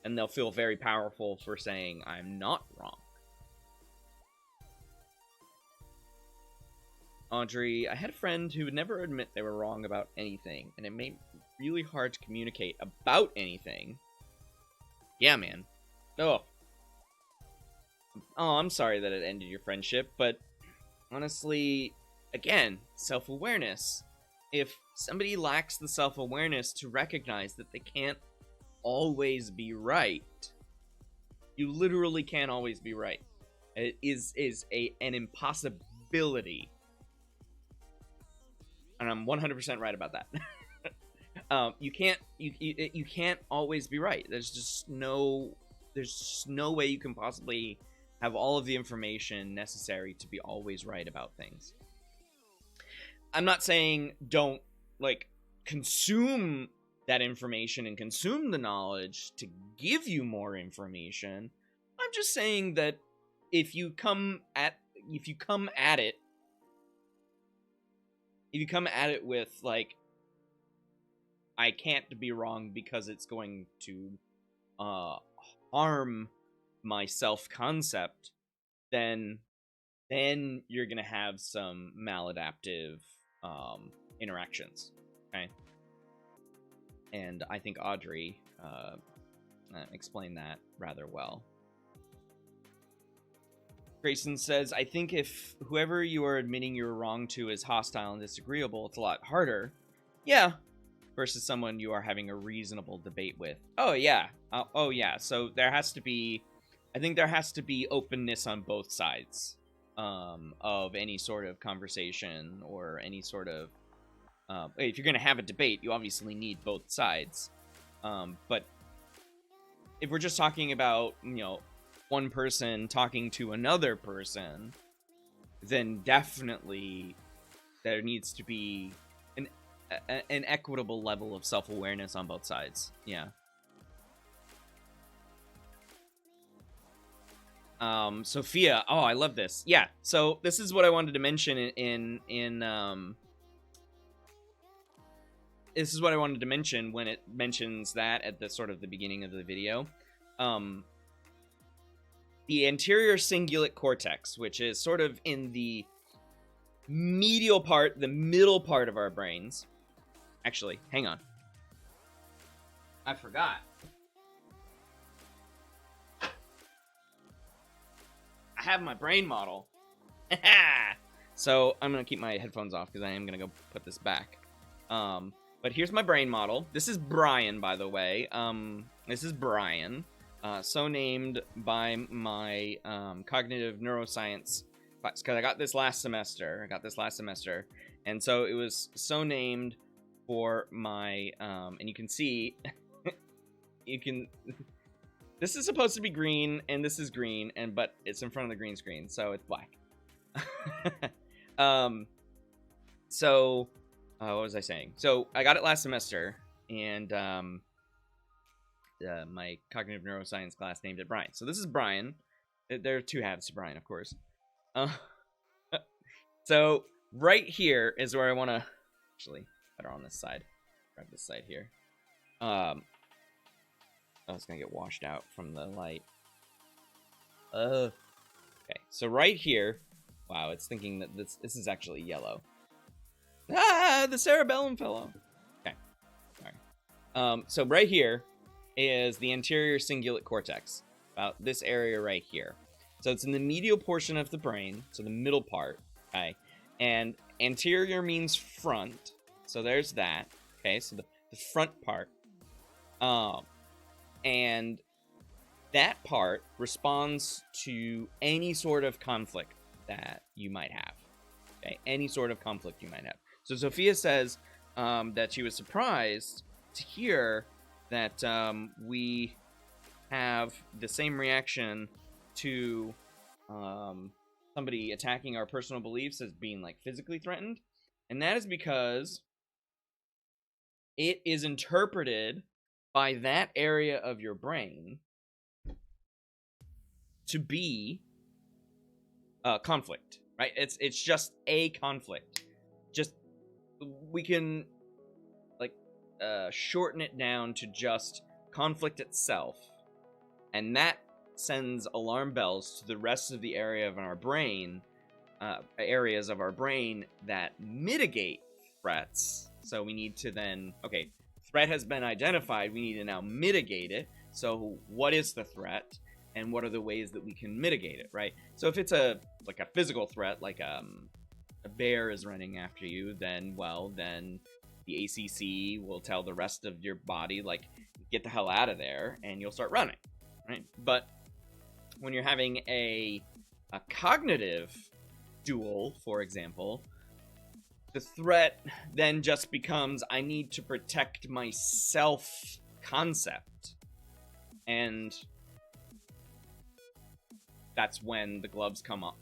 A: And they'll feel very powerful for saying, I'm not wrong. Audrey, I had a friend who would never admit they were wrong about anything. And it made it really hard to communicate about anything. Yeah, man. Oh, I'm sorry that it ended your friendship, but honestly, again, self-awareness. If somebody lacks the self-awareness to recognize that they can't always be right, you literally can't always be right. It is an impossibility. And I'm 100% right about that. You can't always be right. There's no way you can possibly have all of the information necessary to be always right about things. I'm not saying don't consume that information and consume the knowledge to give you more information. I'm just saying that if you come at it with I can't be wrong because it's going to harm my self-concept, then you're gonna have some maladaptive interactions. Okay, and I think Audrey explained that rather well. Grayson says, I think if whoever you are admitting you're wrong to is hostile and disagreeable, it's a lot harder. Yeah. Versus someone you are having a reasonable debate with. Oh, yeah. Oh, yeah. So there has to be... I think there has to be openness on both sides of any sort of conversation or any sort of... if you're going to have a debate, you obviously need both sides. But if we're just talking about, one person talking to another person, then definitely there needs to be an equitable level of self-awareness on both sides. Yeah. Sophia, oh, I love this. Yeah, so this is what I wanted to mention this is what I wanted to mention when it mentions that at the sort of the beginning of the video. The anterior cingulate cortex, which is sort of in the medial part, the middle part of our brains. Actually, hang on. I forgot. I have my brain model. So I'm going to keep my headphones off because I am going to go put this back. But here's my brain model. This is Brian, by the way. This is Brian. So named by my cognitive neuroscience class, because I got this last semester. And so it was so named for my, and you can see, this is supposed to be green, and this is green, but it's in front of the green screen, so it's black. What was I saying? So I got it last semester, and my cognitive neuroscience class named it Brian. So this is Brian. There are two halves to Brian, of course. So right here is where I want to... Actually, better on this side. Grab this side here. Oh, it's going to get washed out from the light. Okay, so right here... Wow, it's thinking that this is actually yellow. Ah, the cerebellum fell off. Okay, sorry. So right here is the anterior cingulate cortex, about this area right here. So it's in the medial portion of the brain, so the middle part, okay? And anterior means front, so there's that, okay? So the front part. And that part responds to any sort of conflict that you might have, okay? Any sort of conflict you might have. So Sophia says that she was surprised to hear that we have the same reaction to somebody attacking our personal beliefs as being like physically threatened. And that is because it is interpreted by that area of your brain to be conflict, right? It's just a conflict. Just we can like shorten it down to just conflict itself, and that sends alarm bells to the rest of the area of our brain, areas of our brain that mitigate threats. So we need to then, okay, threat has been identified, we need to now mitigate it. So what is the threat, and what are the ways that we can mitigate it, right? So if it's a physical threat, like a bear is running after you, then the ACC will tell the rest of your body, like, get the hell out of there, and you'll start running, right? But when you're having a cognitive duel, for example, the threat then just becomes, I need to protect myself concept. And that's when the gloves come off.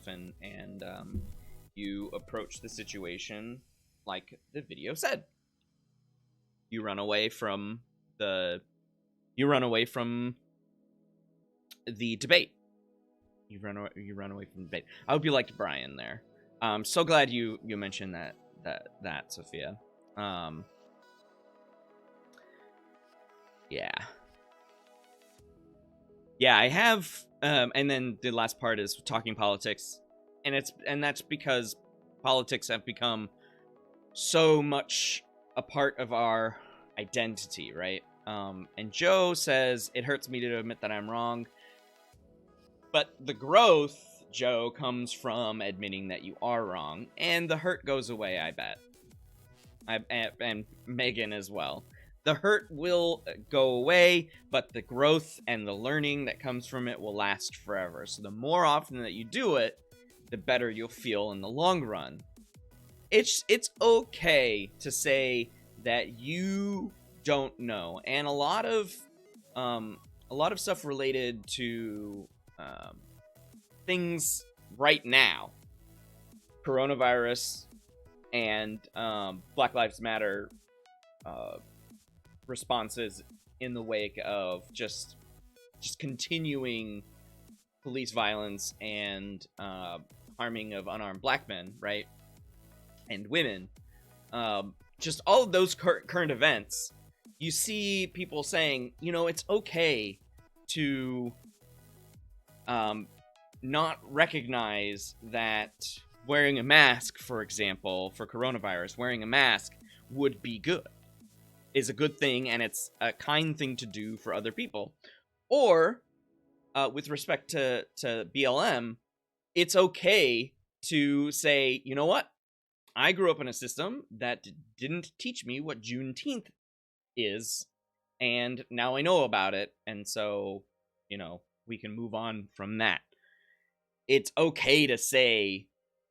A: And you approach the situation like the video said. You run away from the debate. You run away from the debate. I hope you liked Brian there. I'm so glad you mentioned that Sophia. Yeah, I have. And then the last part is talking politics, and that's because politics have become so much a part of our identity, right? And Joe says, it hurts me to admit that I'm wrong. But the growth, Joe, comes from admitting that you are wrong, and the hurt goes away, I bet. And Megan as well. The hurt will go away, but the growth and the learning that comes from it will last forever. So the more often that you do it, the better you'll feel in the long run. It's okay to say that you don't know, and a lot of stuff related to things right now, coronavirus and Black Lives Matter responses in the wake of just continuing police violence and harming of unarmed black men, right, and women, just all of those current events. You see people saying, it's okay to not recognize that wearing a mask, for example, for coronavirus, wearing a mask would be good, is a good thing, and it's a kind thing to do for other people. Or, with respect to BLM, it's okay to say, you know what? I grew up in a system that didn't teach me what Juneteenth is, and now I know about it, and so, we can move on from that. It's okay to say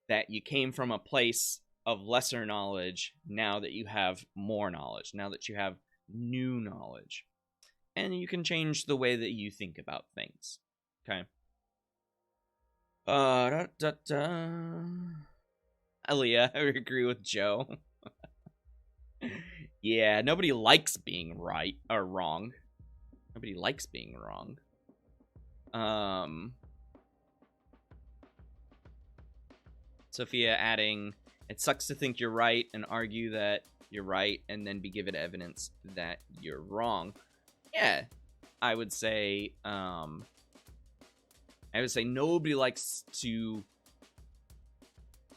A: that you came from a place of lesser knowledge now that you have more knowledge, now that you have new knowledge. And you can change the way that you think about things. Okay. Aaliyah, I agree with Joe. Yeah, nobody likes being right or wrong. Nobody likes being wrong. Sophia adding, it sucks to think you're right and argue that you're right and then be given evidence that you're wrong. Yeah, I would say nobody likes to.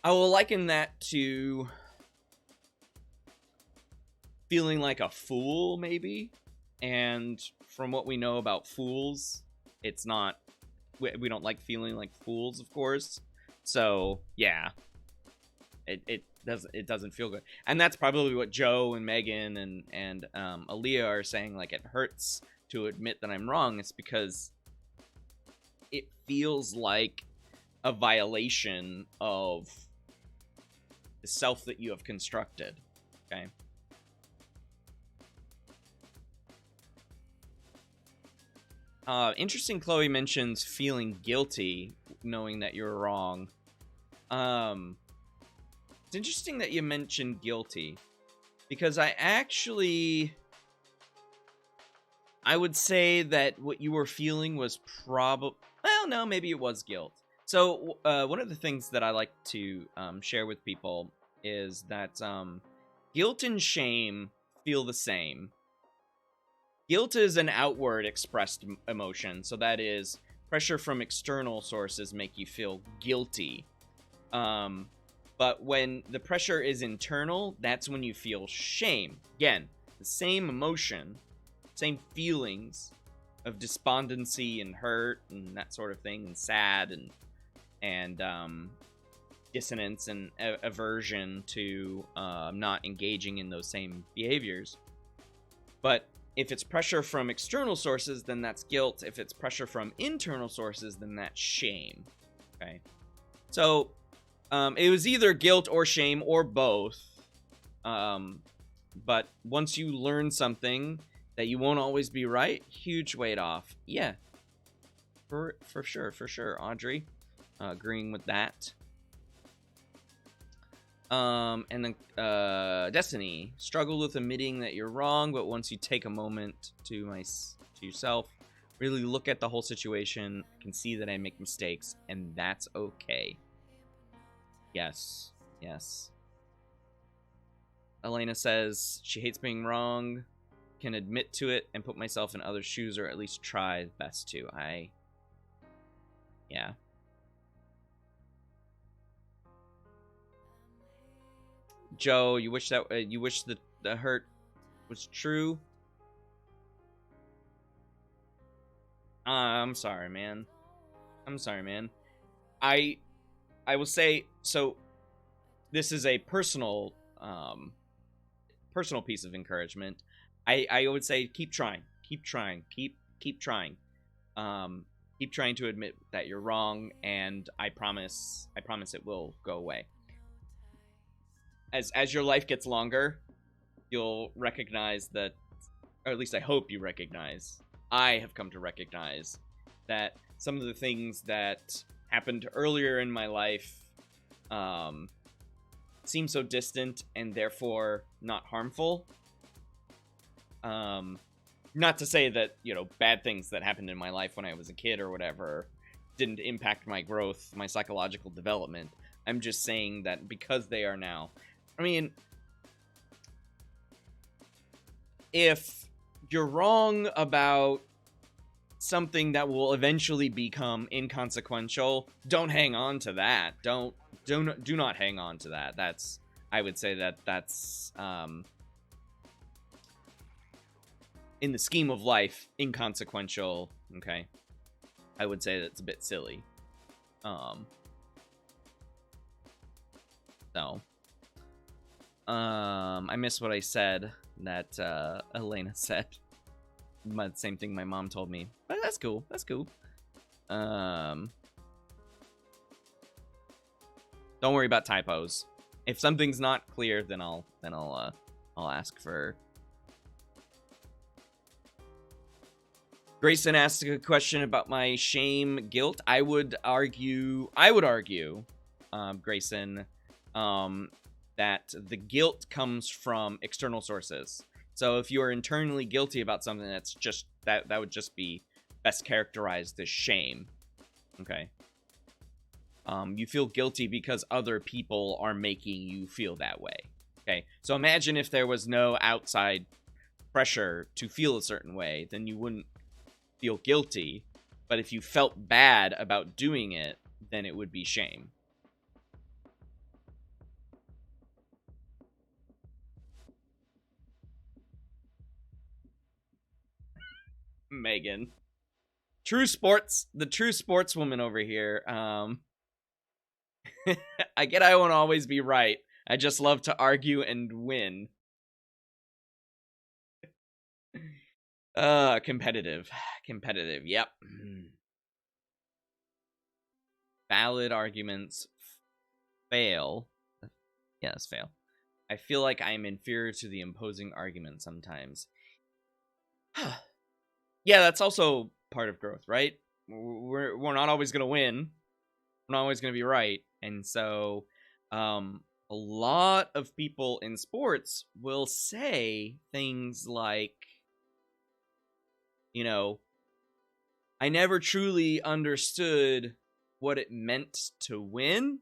A: I will liken that to feeling like a fool, maybe. And from what we know about fools, it's not. We don't like feeling like fools, of course. So yeah, it doesn't feel good, and that's probably what Joe and Megan and Aaliyah are saying. Like, it hurts to admit that I'm wrong. It's because it feels like a violation of the self that you have constructed. Okay. Interesting. Chloe mentions feeling guilty knowing that you're wrong. It's interesting that you mentioned guilty, because I would say that what you were feeling was maybe it was guilt. So one of the things that I like to share with people is that guilt and shame feel the same. Guilt is an outward expressed emotion, so that is pressure from external sources make you feel guilty. But when the pressure is internal, that's when you feel shame. Again, the same emotion, same feelings of despondency and hurt and that sort of thing, and sad and dissonance and aversion to not engaging in those same behaviors. But if it's pressure from external sources, then that's guilt. If it's pressure from internal sources, then that's shame. Okay. So it was either guilt or shame or both. But once you learn something that you won't always be right, huge weight off. Yeah. For sure, Audrey. Agreeing with that. And then Destiny, struggle with admitting that you're wrong, but once you take a moment to yourself, really look at the whole situation, can see that I make mistakes, and that's okay. Yes. Elena says she hates being wrong, can admit to it and put myself in other shoes, or at least try best to. Yeah. Joe, you wish that the hurt was true. I'm sorry, man. I'm sorry, man. I will say, so this is a personal piece of encouragement. I would say keep trying. Keep trying. Keep trying. Keep trying to admit that you're wrong, and I promise it will go away. As your life gets longer, you'll recognize that, or at least I hope you recognize, I have come to recognize that some of the things that happened earlier in my life seem so distant and therefore not harmful. Not to say that, bad things that happened in my life when I was a kid or whatever didn't impact my growth, my psychological development. I'm just saying that because they are now. I mean, if you're wrong about something that will eventually become inconsequential, don't hang on to that. Do not hang on to that. I would say that's in the scheme of life, inconsequential. Okay, I would say that's a bit silly. I missed what I said that Elena said. Same thing my mom told me, but that's cool. Don't worry about typos. If something's not clear, then I'll ask for. Grayson asked a question about my shame, guilt. I would argue, Grayson, that the guilt comes from external sources. So if you are internally guilty about something, that's just that would just be best characterized as shame. Okay. You feel guilty because other people are making you feel that way. Okay. So imagine if there was no outside pressure to feel a certain way, then you wouldn't feel guilty. But if you felt bad about doing it, then it would be shame. Megan. The true sportswoman over here. I get I won't always be right. I just love to argue and win. Competitive. Yep. Valid arguments fail. Yes, fail. I feel like I am inferior to the imposing argument sometimes. Yeah, that's also part of growth, right? We're not always going to win. We're not always going to be right. And so a lot of people in sports will say things like, I never truly understood what it meant to win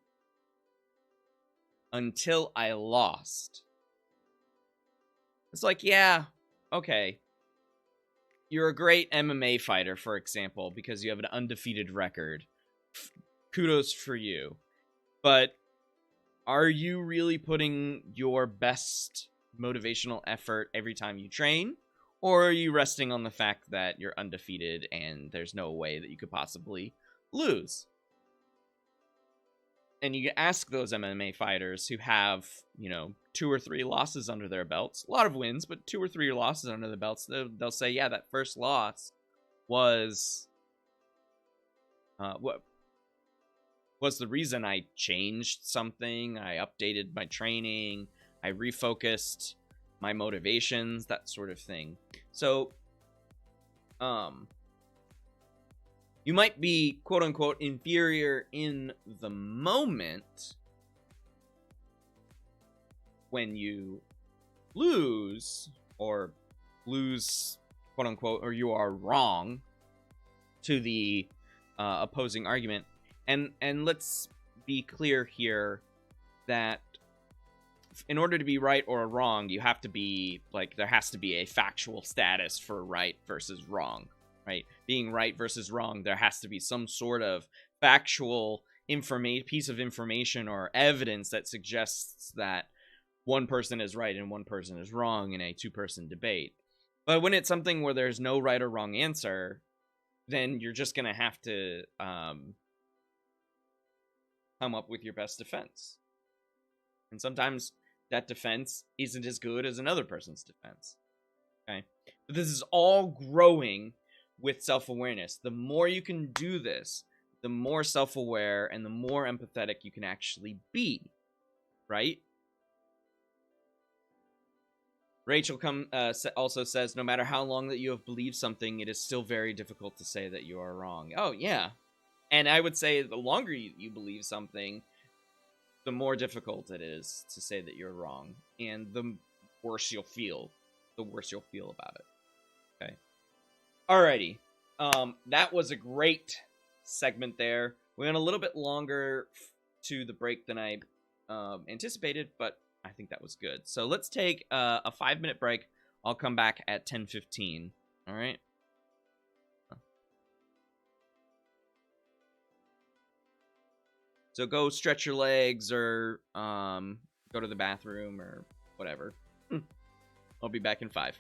A: until I lost. It's like, yeah, okay. You're a great MMA fighter, for example, because you have an undefeated record. Kudos for you. But are you really putting your best motivational effort every time you train? Or are you resting on the fact that you're undefeated and there's no way that you could possibly lose? And you ask those MMA fighters who have, 2 or 3 losses under their belts, a lot of wins, but 2 or 3 losses under the belts, they'll say, yeah, that first loss was what was the reason I changed something, I updated my training, I refocused my motivations, that sort of thing. So, you might be, quote unquote, inferior in the moment when you lose, quote unquote, or you are wrong to the opposing argument. And let's be clear here that in order to be right or wrong, you have to be, there has to be a factual status for right versus wrong, right? Being right versus wrong, there has to be some sort of factual piece of information or evidence that suggests that one person is right and one person is wrong in a 2-person debate. But when it's something where there's no right or wrong answer, then you're just going to have to come up with your best defense. And sometimes that defense isn't as good as another person's defense. Okay? But this is all growing with self-awareness. The more you can do this, the more self-aware and the more empathetic you can actually be. Right? Rachel also says, no matter how long that you have believed something, it is still very difficult to say that you are wrong. Oh, yeah. And I would say the longer you believe something, the more difficult it is to say that you're wrong. And the worse you'll feel. The worse you'll feel about it. Okay. Alrighty. That was a great segment there. We went a little bit longer to the break than I anticipated, but I think that was good. So let's take a 5-minute break. I'll come back at 10:15. All right. So go stretch your legs or go to the bathroom or whatever. I'll be back in 5.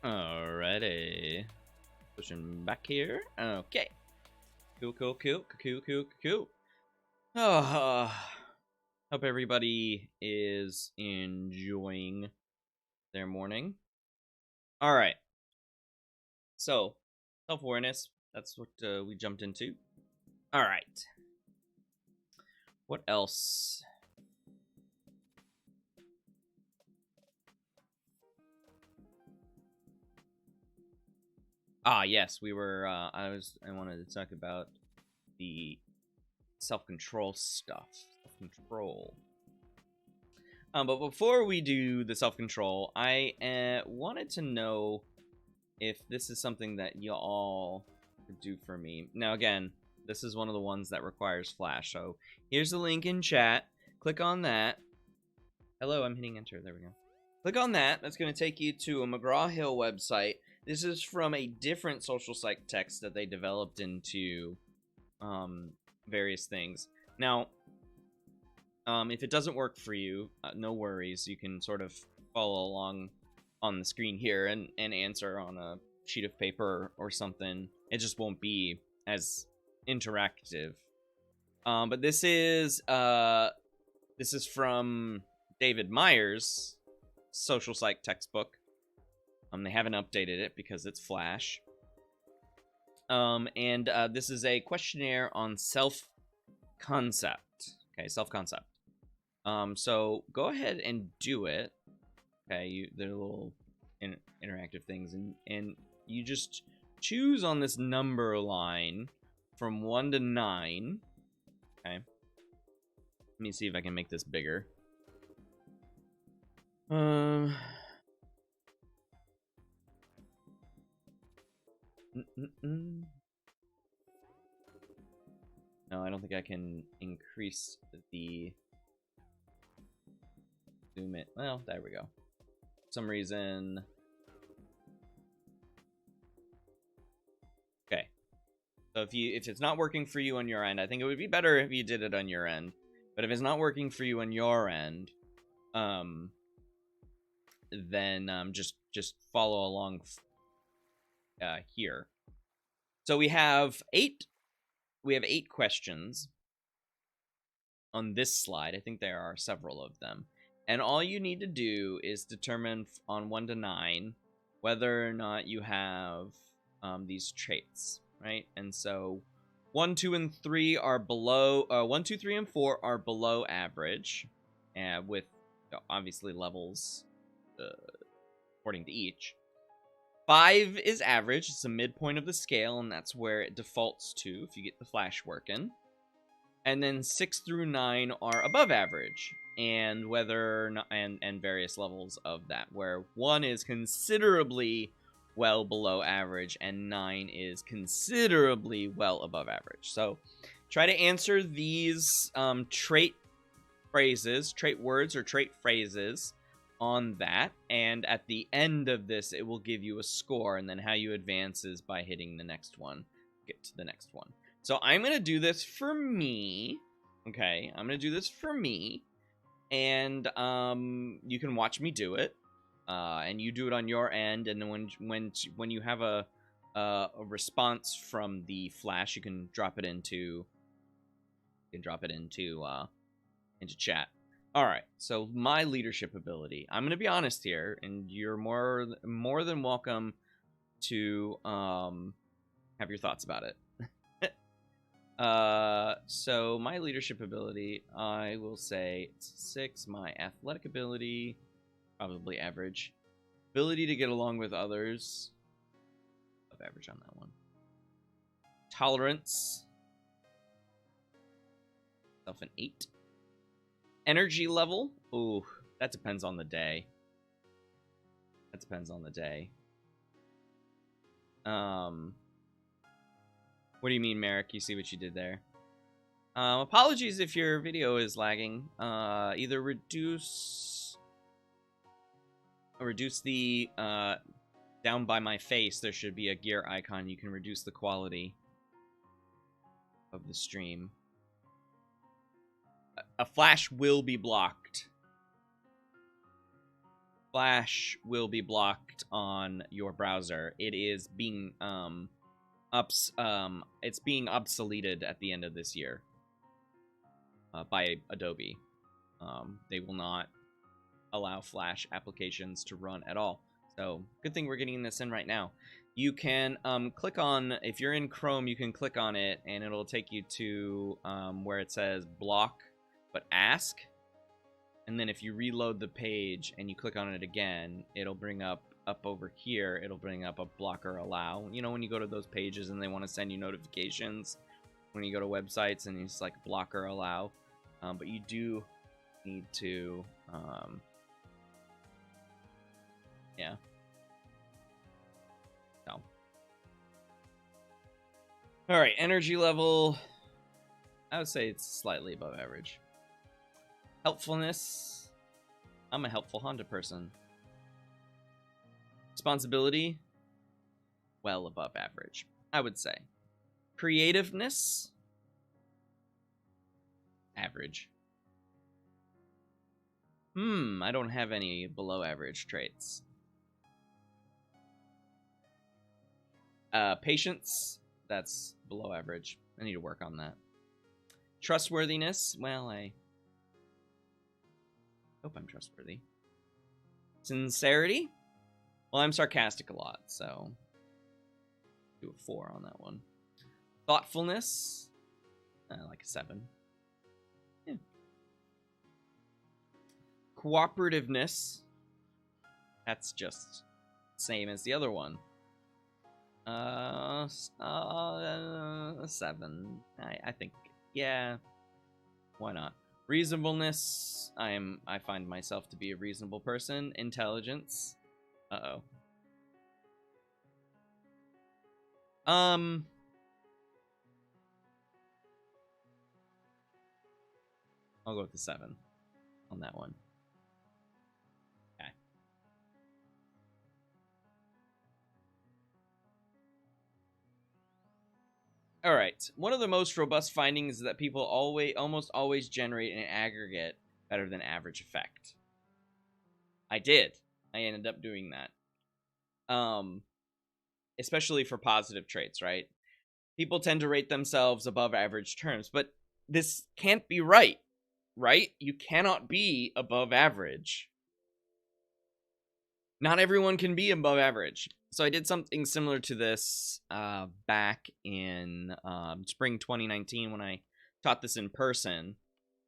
A: Alrighty. Pushing back here. Okay. Cool. Oh, hope everybody is enjoying their morning. Alright. So, self-awareness. That's what we jumped into. Alright. What else? Ah, yes, we were, I wanted to talk about the self-control stuff. Self-control. But before we do the self-control, I wanted to know if this is something that y'all could do for me. Now, again, this is one of the ones that requires Flash, so here's the link in chat. Click on that. Hello, I'm hitting enter. There we go. Click on that. That's going to take you to a McGraw-Hill website. This is from a different social psych text that they developed into various things. Now, if it doesn't work for you, no worries. You can sort of follow along on the screen here and answer on a sheet of paper or something. It just won't be as interactive. But this is from David Meyer's social psych textbook. They haven't updated it because it's Flash. This is a questionnaire on self-concept. Okay, self-concept. So go ahead and do it. Okay, they're little interactive things, and you just choose on this number line from 1 to 9. Okay. Let me see if I can make this bigger. No, I don't think I can increase the zoom it. Well, there we go. For some reason. Okay. So if it's not working for you on your end, I think it would be better if you did it on your end. But if it's not working for you on your end, then just follow along here. So we have 8 questions on this slide. I think there are several of them. And all you need to do is determine on 1 to 9 whether or not you have these traits, right? And so 1, 2, and 3 are below. 1, 2, 3, and 4 are below average, with obviously levels according to each. 5 is average. It's the midpoint of the scale, and that's where it defaults to if you get the Flash working. And then 6 through 9 are above average, and whether or not, and various levels of that, where 1 is considerably well below average and 9 is considerably well above average. So try to answer these trait phrases, trait words, or trait phrases on that, and at the end of this it will give you a score, and then how you advance is by hitting the next one. Get to the next one. So I'm going to do this for me. Okay, I'm going to do this for me. And you can watch me do it. And you do it on your end. And then when you have a response from the Flash, you can drop it into chat. All right. So my leadership ability. I'm going to be honest here, and you're more than welcome to have your thoughts about it. So my leadership ability, I will say it's 6. My athletic ability, probably average. Ability to get along with others, above average on that one. Tolerance, self an 8. Energy level, ooh, that depends on the day. That depends on the day. What do you mean, Merrick? You see what you did there? Apologies if your video is lagging. Either reduce the down by my face. There should be a gear icon. You can reduce the quality of the stream. A Flash will be blocked. Flash will be blocked on your browser. It is being it's being obsoleted at the end of this year by Adobe. They will not allow Flash applications to run at all. So good thing we're getting this in right now. You can click on, if you're in Chrome, you can click on it and it'll take you to where it says block but ask. And then if you reload the page and you click on it again, it'll bring up over here, it'll bring up a block or allow. You know, when you go to those pages and they want to send you notifications when you go to websites and it's like block or allow. But you do need to, yeah. So. All right, energy level. I would say it's slightly above average. Helpfulness. I'm a helpful Honda person. Responsibility. Well above average, I would say. Creativeness. Average. I don't have any below average traits. Patience. That's below average. I need to work on that. Trustworthiness. Well, I hope I'm trustworthy. Sincerity? Well, I'm sarcastic a lot, so do a 4 on that one. Thoughtfulness? Like a 7. Yeah. Cooperativeness? That's just same as the other one. 7. I think, yeah. Why not? Reasonableness. I find myself to be a reasonable person. Intelligence. Uh-oh. I'll go with the 7 on that one. Okay. All right. One of the most robust findings is that people almost always generate an aggregate better than average effect. I did. I ended up doing that. Especially for positive traits, right? People tend to rate themselves above average terms, but this can't be right? You cannot be above average. Not everyone can be above average. So I did something similar to this back in spring 2019 when I taught this in person,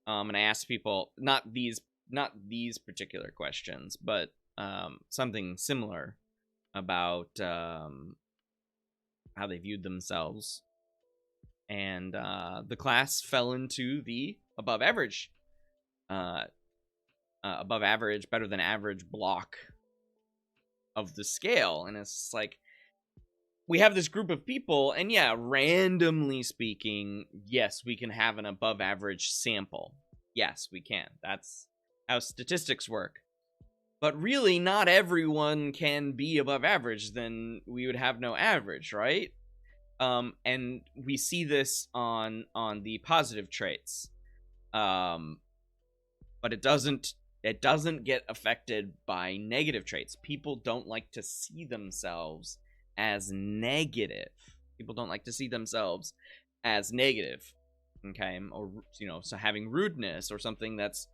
A: and I asked people not these particular questions, but something similar about how they viewed themselves, and the class fell into the above average, better than average block of the scale. And it's like, we have this group of people, and yeah, randomly speaking, yes, we can have an above average sample. Yes, we can. That's how statistics work. But really, not everyone can be above average. Then we would have no average, right? And we see this on the positive traits. But it doesn't get affected by negative traits. People don't like to see themselves as negative. People don't like to see themselves as negative. Okay? Or, so having rudeness or something that's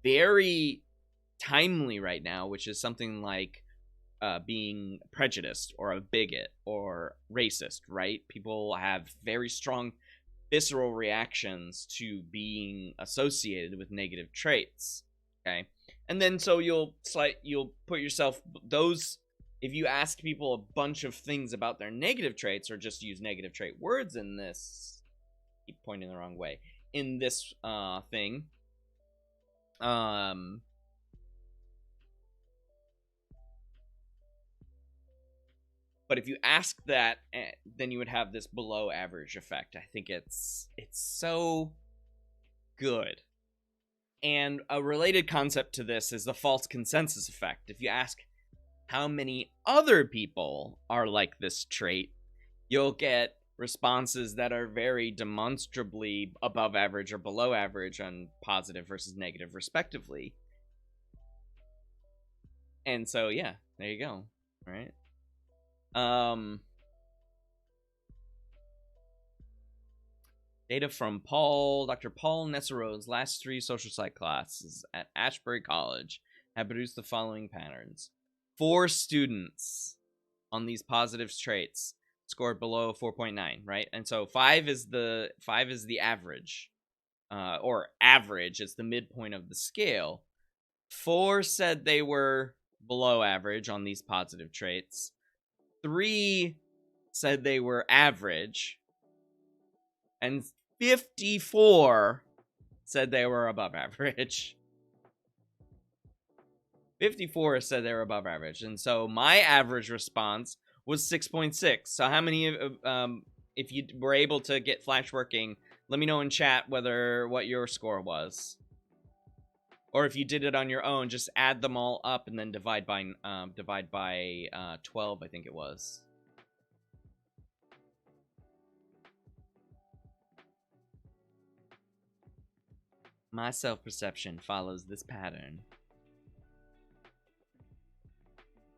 A: very timely right now, which is something like being prejudiced or a bigot or racist, right? People have very strong visceral reactions to being associated with negative traits. Okay, and then so you'll put yourself those. If you ask people a bunch of things about their negative traits, or just use negative trait words in this, keep pointing the wrong way, in this thing, but if you ask that, then you would have this below average effect. I think it's so good. And a related concept to this is the false consensus effect. If you ask how many other people are like this trait, you'll get responses that are very demonstrably above average or below average on positive versus negative, respectively. And so, yeah, there you go. All right. Data from Dr. Paul Nessaro's last 3 social psych classes at Ashbury College have produced the following patterns. 4 students on these positive traits scored below 4.9, right? And so 5 is the average, or average. It's the midpoint of the scale. 4 said they were below average on these positive traits. 3 said they were average, and 54 said they were above average. 54 said they were above average, and so my average response was 6.6. So how many if you were able to get Flash working, let me know in chat what your score was. Or if you did it on your own, just add them all up and then divide by 12, I think it was. My self-perception follows this pattern.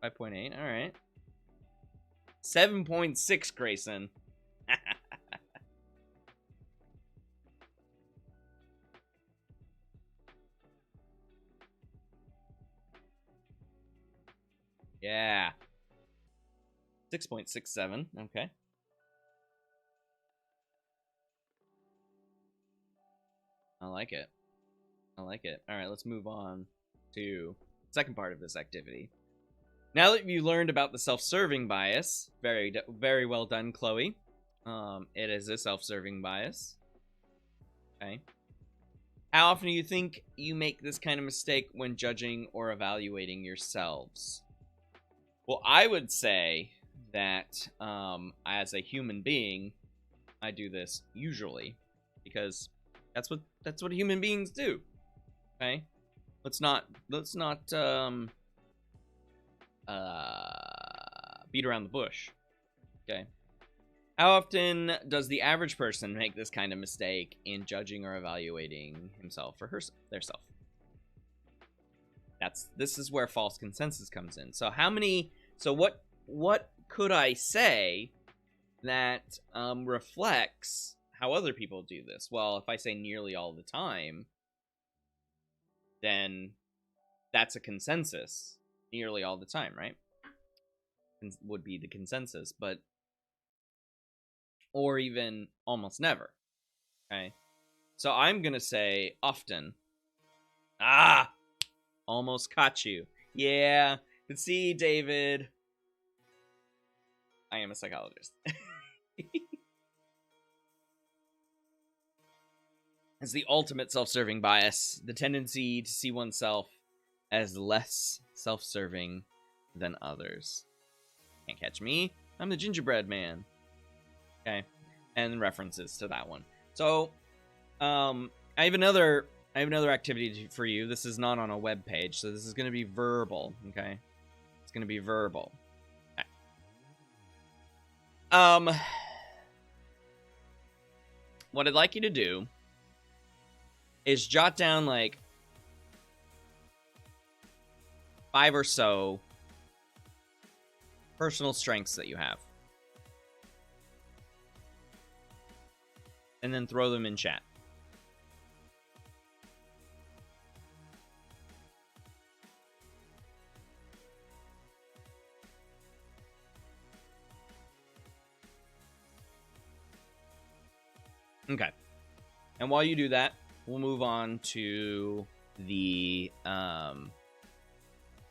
A: 5.8, all right. 7.6, Grayson. Yeah. 6.67, okay. I like it. I like it. All right, let's move on to the second part of this activity. Now that you learned about the self-serving bias, very well done, Chloe. It is a self-serving bias. Okay. How often do you think you make this kind of mistake when judging or evaluating yourselves? Well, I would say that as a human being, I do this usually because that's what human beings do. Okay, let's not beat around the bush. Okay, how often does the average person make this kind of mistake in judging or evaluating himself or theirself? This is where false consensus comes in. So what could I say that reflects how other people do this? Well, if I say nearly all the time, then that's a consensus. Nearly all the time, right? Would be the consensus, but or even almost never. Okay, so I'm gonna say often. Almost caught you. Yeah, but see, David, I am a psychologist. It's the ultimate self-serving bias, the tendency to see oneself as less self-serving than others. Can't catch me. I'm the gingerbread man. Okay, and references to that one. So, I have another activity for you. This is not on a web page, so this is going to be verbal. Okay, it's going to be verbal. Okay. What I'd like you to do is jot down like 5 or so personal strengths that you have. And then throw them in chat. Okay. And while you do that, we'll move on to the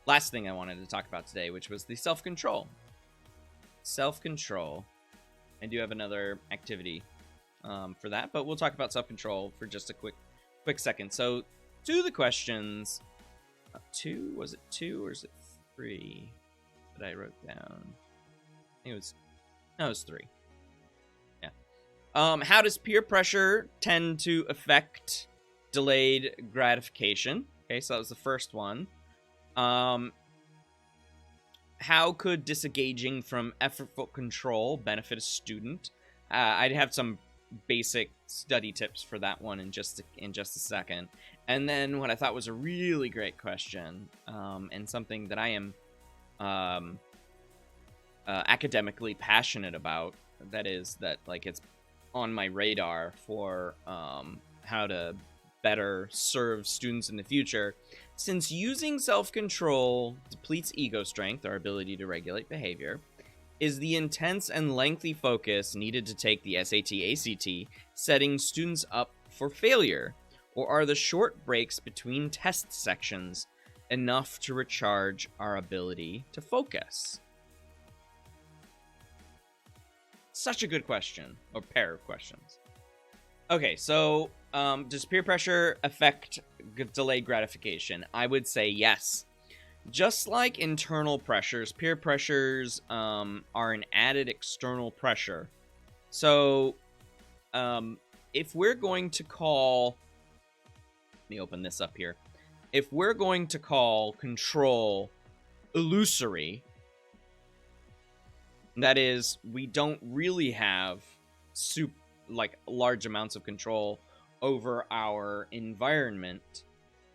A: last thing I wanted to talk about today, which was the self-control. Self-control. I do have another activity for that, but we'll talk about self-control for just a quick second. So, to the questions, was it 2 or is it 3 that I wrote down? I think it was 3. Yeah. How does peer pressure tend to affect delayed gratification? Okay, so that was the first one. How could disengaging from effortful control benefit a student? I'd have some basic study tips for that one in just a second. And then what I thought was a really great question, and something that I am academically passionate about, that is that like it's on my radar for how to better serve students in the future. Since using self-control depletes ego strength, our ability to regulate behavior, is the intense and lengthy focus needed to take the SAT/ACT setting students up for failure? Or are the short breaks between test sections enough to recharge our ability to focus? Such a good question, or pair of questions. Okay, so does peer pressure affect delayed gratification? I would say yes. Just like internal pressures, peer pressures are an added external pressure. So if we're going to call... Let me open this up here. If we're going to call control illusory, that is, we don't really have large amounts of control over our environment,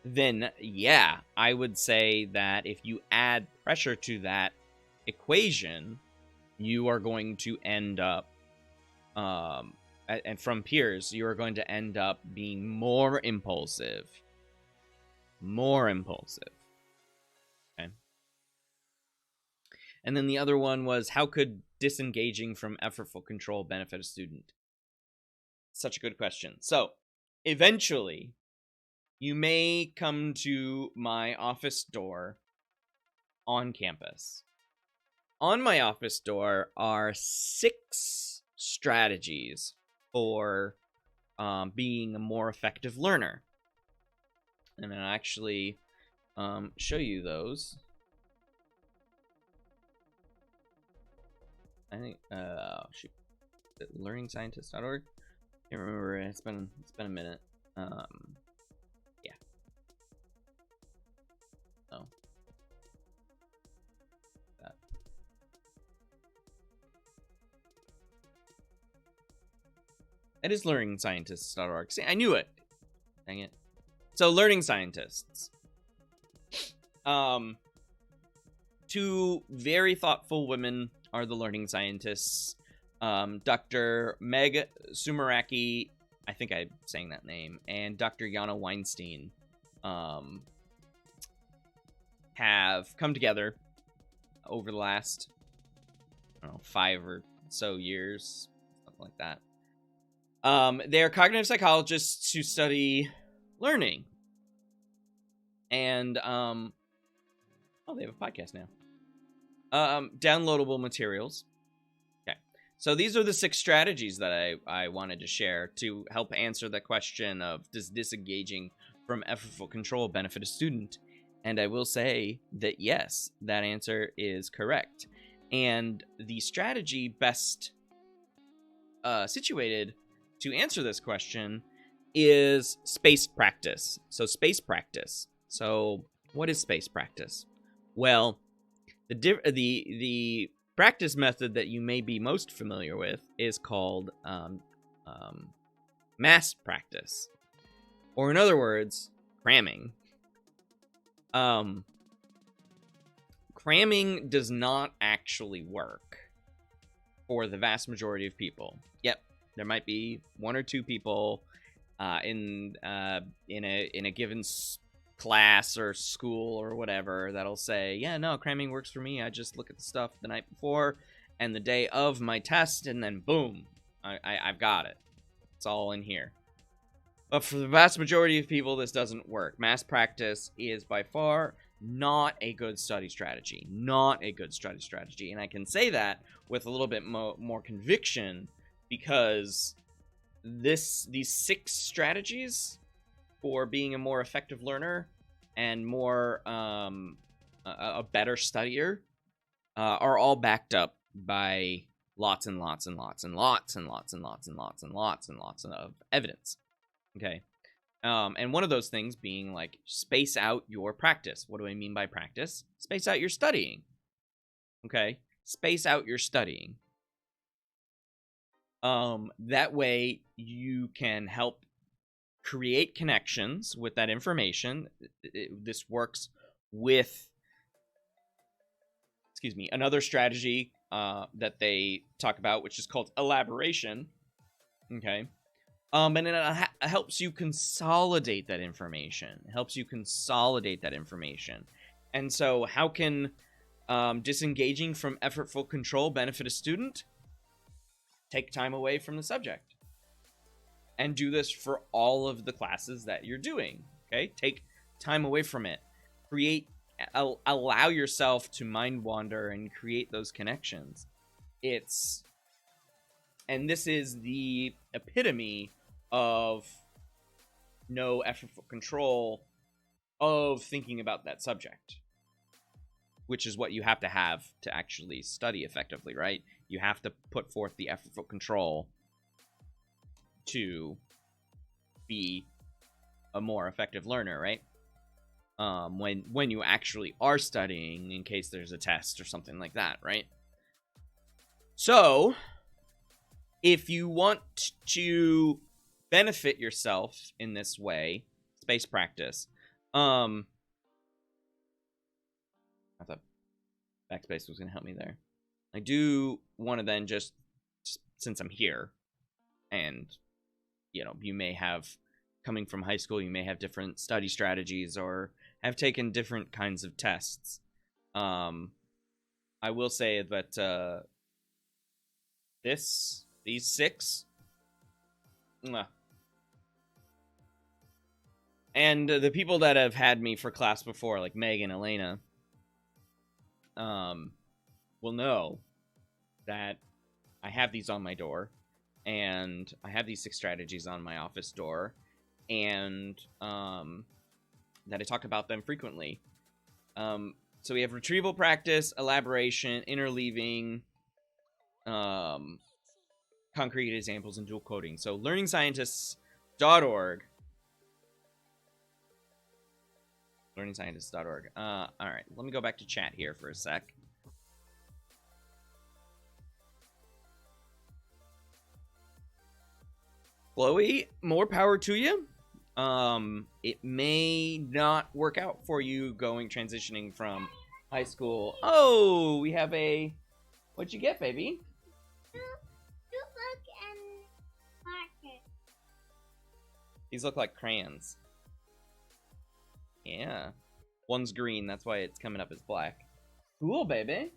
A: then yeah, I would say that if you add pressure to that equation, you are going to end up, and from peers, you are going to end up being more impulsive. Okay. And then the other one was, how could disengaging from effortful control benefit a student? Such a good question. So, eventually, you may come to my office door on campus. On my office door are 6 strategies for being a more effective learner. And I'll actually show you those. I think, shoot, learningscientist.org. Can't remember. It's been a minute. Yeah. Oh. That. It is learningscientists.org. See, I knew it. Dang it. So, learning scientists. 2 very thoughtful women are the learning scientists. Dr. Meg Sumeracki, I think I'm saying that name, and Dr. Jana Weinstein have come together over the last, 5 or so years, something like that. They're cognitive psychologists who study learning. And, they have a podcast now. Downloadable materials. Okay. So these are the 6 strategies that I wanted to share to help answer the question of, does disengaging from effortful control benefit a student? And I will say that yes, that answer is correct. And the strategy best situated to answer this question is spaced practice. So space practice. So what is space practice? Well, the practice method that you may be most familiar with is called mass practice, or in other words, cramming. Cramming does not actually work for the vast majority of people. Yep, there might be 1 or 2 people in a given class or school or whatever that'll say, yeah, no, cramming works for me. I just look at the stuff the night before and the day of my test, and then boom, I've got it. It's all in here. But for the vast majority of people, this doesn't work. Mass practice is by far not a good study strategy. Not a good study strategy. And I can say that with a little bit more conviction, because these 6 strategies for being a more effective learner and more a better studier are all backed up by lots and lots and lots and lots and lots and lots and lots and lots and lots of evidence. Okay. And one of those things being like, space out your practice. What do I mean by practice? Space out your studying. Okay. Space out your studying. That way you can help create connections with that information. This works with, another strategy that they talk about, which is called elaboration. Okay. And it helps you consolidate that information. And so how can disengaging from effortful control benefit a student? Take time away from the subject. And do this for all of the classes that you're doing. Okay? Take time away from it. Allow yourself to mind wander and create those connections. And this is the epitome of no effortful control of thinking about that subject, which is what you have to actually study effectively, right? You have to put forth the effortful control to be a more effective learner, right? When you actually are studying, in case there's a test or something like that, right? So, if you want to benefit yourself in this way, space practice. I thought backspace was going to help me there. I do want to then just since I'm here, and you may have, coming from high school, you may have different study strategies or have taken different kinds of tests. I will say that these 6, and the people that have had me for class before, like Meg and Elena, will know that I have these on my door, and I have these 6 strategies on my office door, and that I talk about them frequently. So we have retrieval practice, elaboration, interleaving, concrete examples, and dual coding. So learningscientists.org. Learningscientists.org. All right, let me go back to chat here for a sec. Chloe, more power to you. It may not work out for you transitioning from high school. Oh, we have a... What'd you get, baby?
C: Two book and marker.
A: These look like crayons. Yeah. One's green, that's why it's coming up as black. Cool, baby.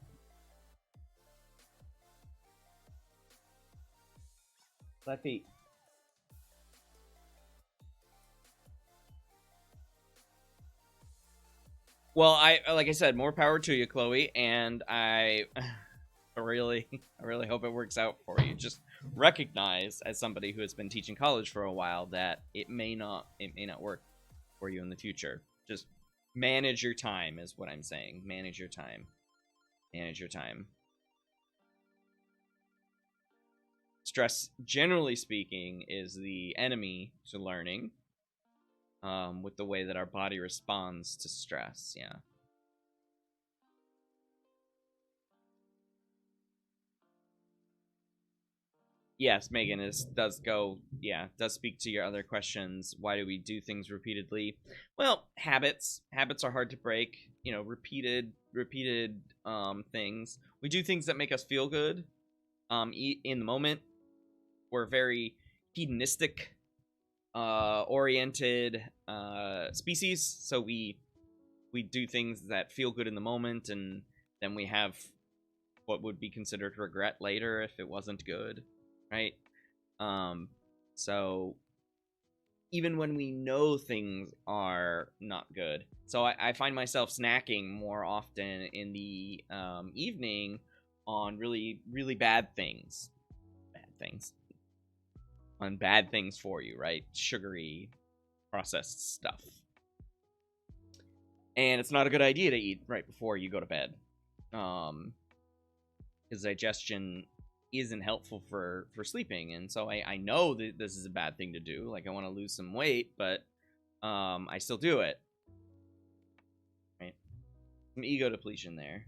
A: Left feet. Well, like I said, more power to you, Chloe, and I really hope it works out for you. Just recognize, as somebody who has been teaching college for a while, that it may not work for you in the future. Just manage your time is what I'm saying. Manage your time. Stress, generally speaking, is the enemy to learning. With the way that our body responds to stress, yeah. Yes, Megan does speak to your other questions. Why do we do things repeatedly? Well, habits are hard to break. Repeated things. We do things that make us feel good. In the moment, we're very hedonistic oriented species, so we do things that feel good in the moment, and then we have what would be considered regret later if it wasn't good, right? So even when we know things are not good, so I find myself snacking more often in the evening on really, really bad things on bad things for you, right? Sugary, processed stuff. And it's not a good idea to eat right before you go to bed. Because digestion isn't helpful for sleeping. And so I know that this is a bad thing to do. Like, I want to lose some weight, but I still do it. Right? Some ego depletion there.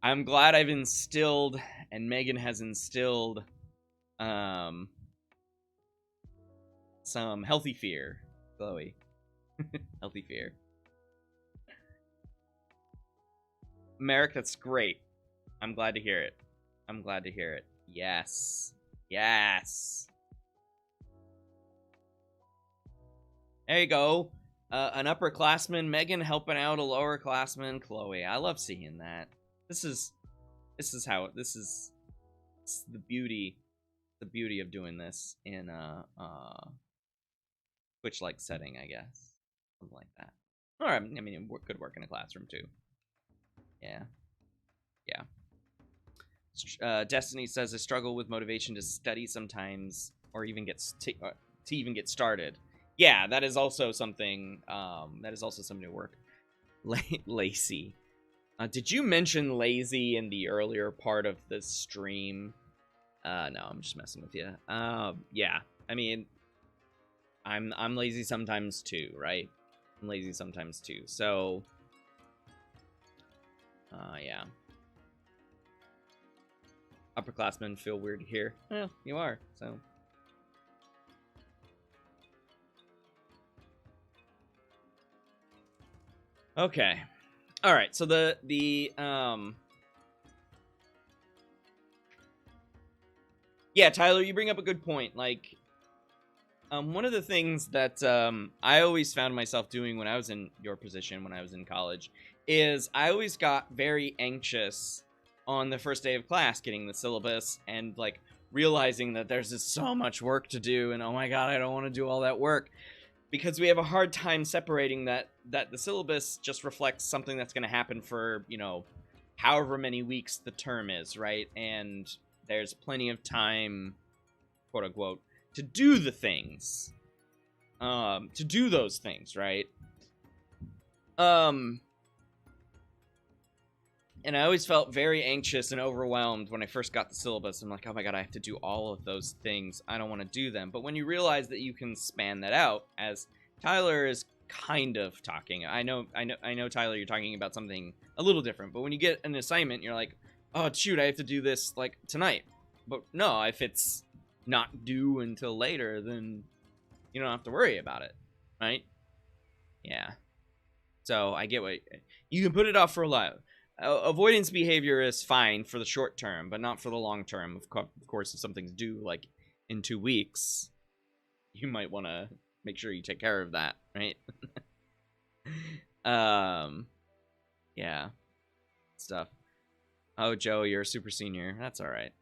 A: I'm glad I've instilled, and Megan has instilled, some healthy fear, Chloe. Healthy fear. Merrick, that's great. I'm glad to hear it. I'm glad to hear it. Yes. Yes. There you go. An upperclassman, Megan helping out a lowerclassman, Chloe. I love seeing that. This is the beauty of doing this in a Twitch-like setting, I guess. Something like that. Or, I mean, it could work in a classroom, too. Yeah. Destiny says, I struggle with motivation to study sometimes, or even to even get started. Yeah, that is also something, to work. Lazy. Did you mention lazy in the earlier part of the stream? No, I'm just messing with you. Yeah, I mean, I'm lazy sometimes too, right? I'm lazy sometimes too, so... yeah. Upperclassmen feel weird to hear. Well, you are, so... Okay. Alright, so yeah, Tyler, you bring up a good point. Like, one of the things that I always found myself doing when I was in your position, when I was in college, is I always got very anxious on the first day of class, getting the syllabus, and, like, realizing that there's just so much work to do, and oh my god, I don't want to do all that work. Because we have a hard time separating that the syllabus just reflects something that's going to happen for, you know, however many weeks the term is, right? And there's plenty of time, quote unquote, to do the things. To do those things, right? And I always felt very anxious and overwhelmed when I first got the syllabus. I'm like, oh my god, I have to do all of those things. I don't want to do them. But when you realize that you can span that out, as Tyler is kind of talking, I know, Tyler, you're talking about something a little different. But when you get an assignment, you're like, oh shoot, I have to do this like tonight. But no, if it's not due until later, then you don't have to worry about it, right? Yeah. So I get what you can put it off for a while. Avoidance behavior is fine for the short term, but not for the long term. Of course, if something's due, like, in 2 weeks, you might want to make sure you take care of that, right? Yeah. Stuff. Oh, Joe, you're a super senior. That's alright.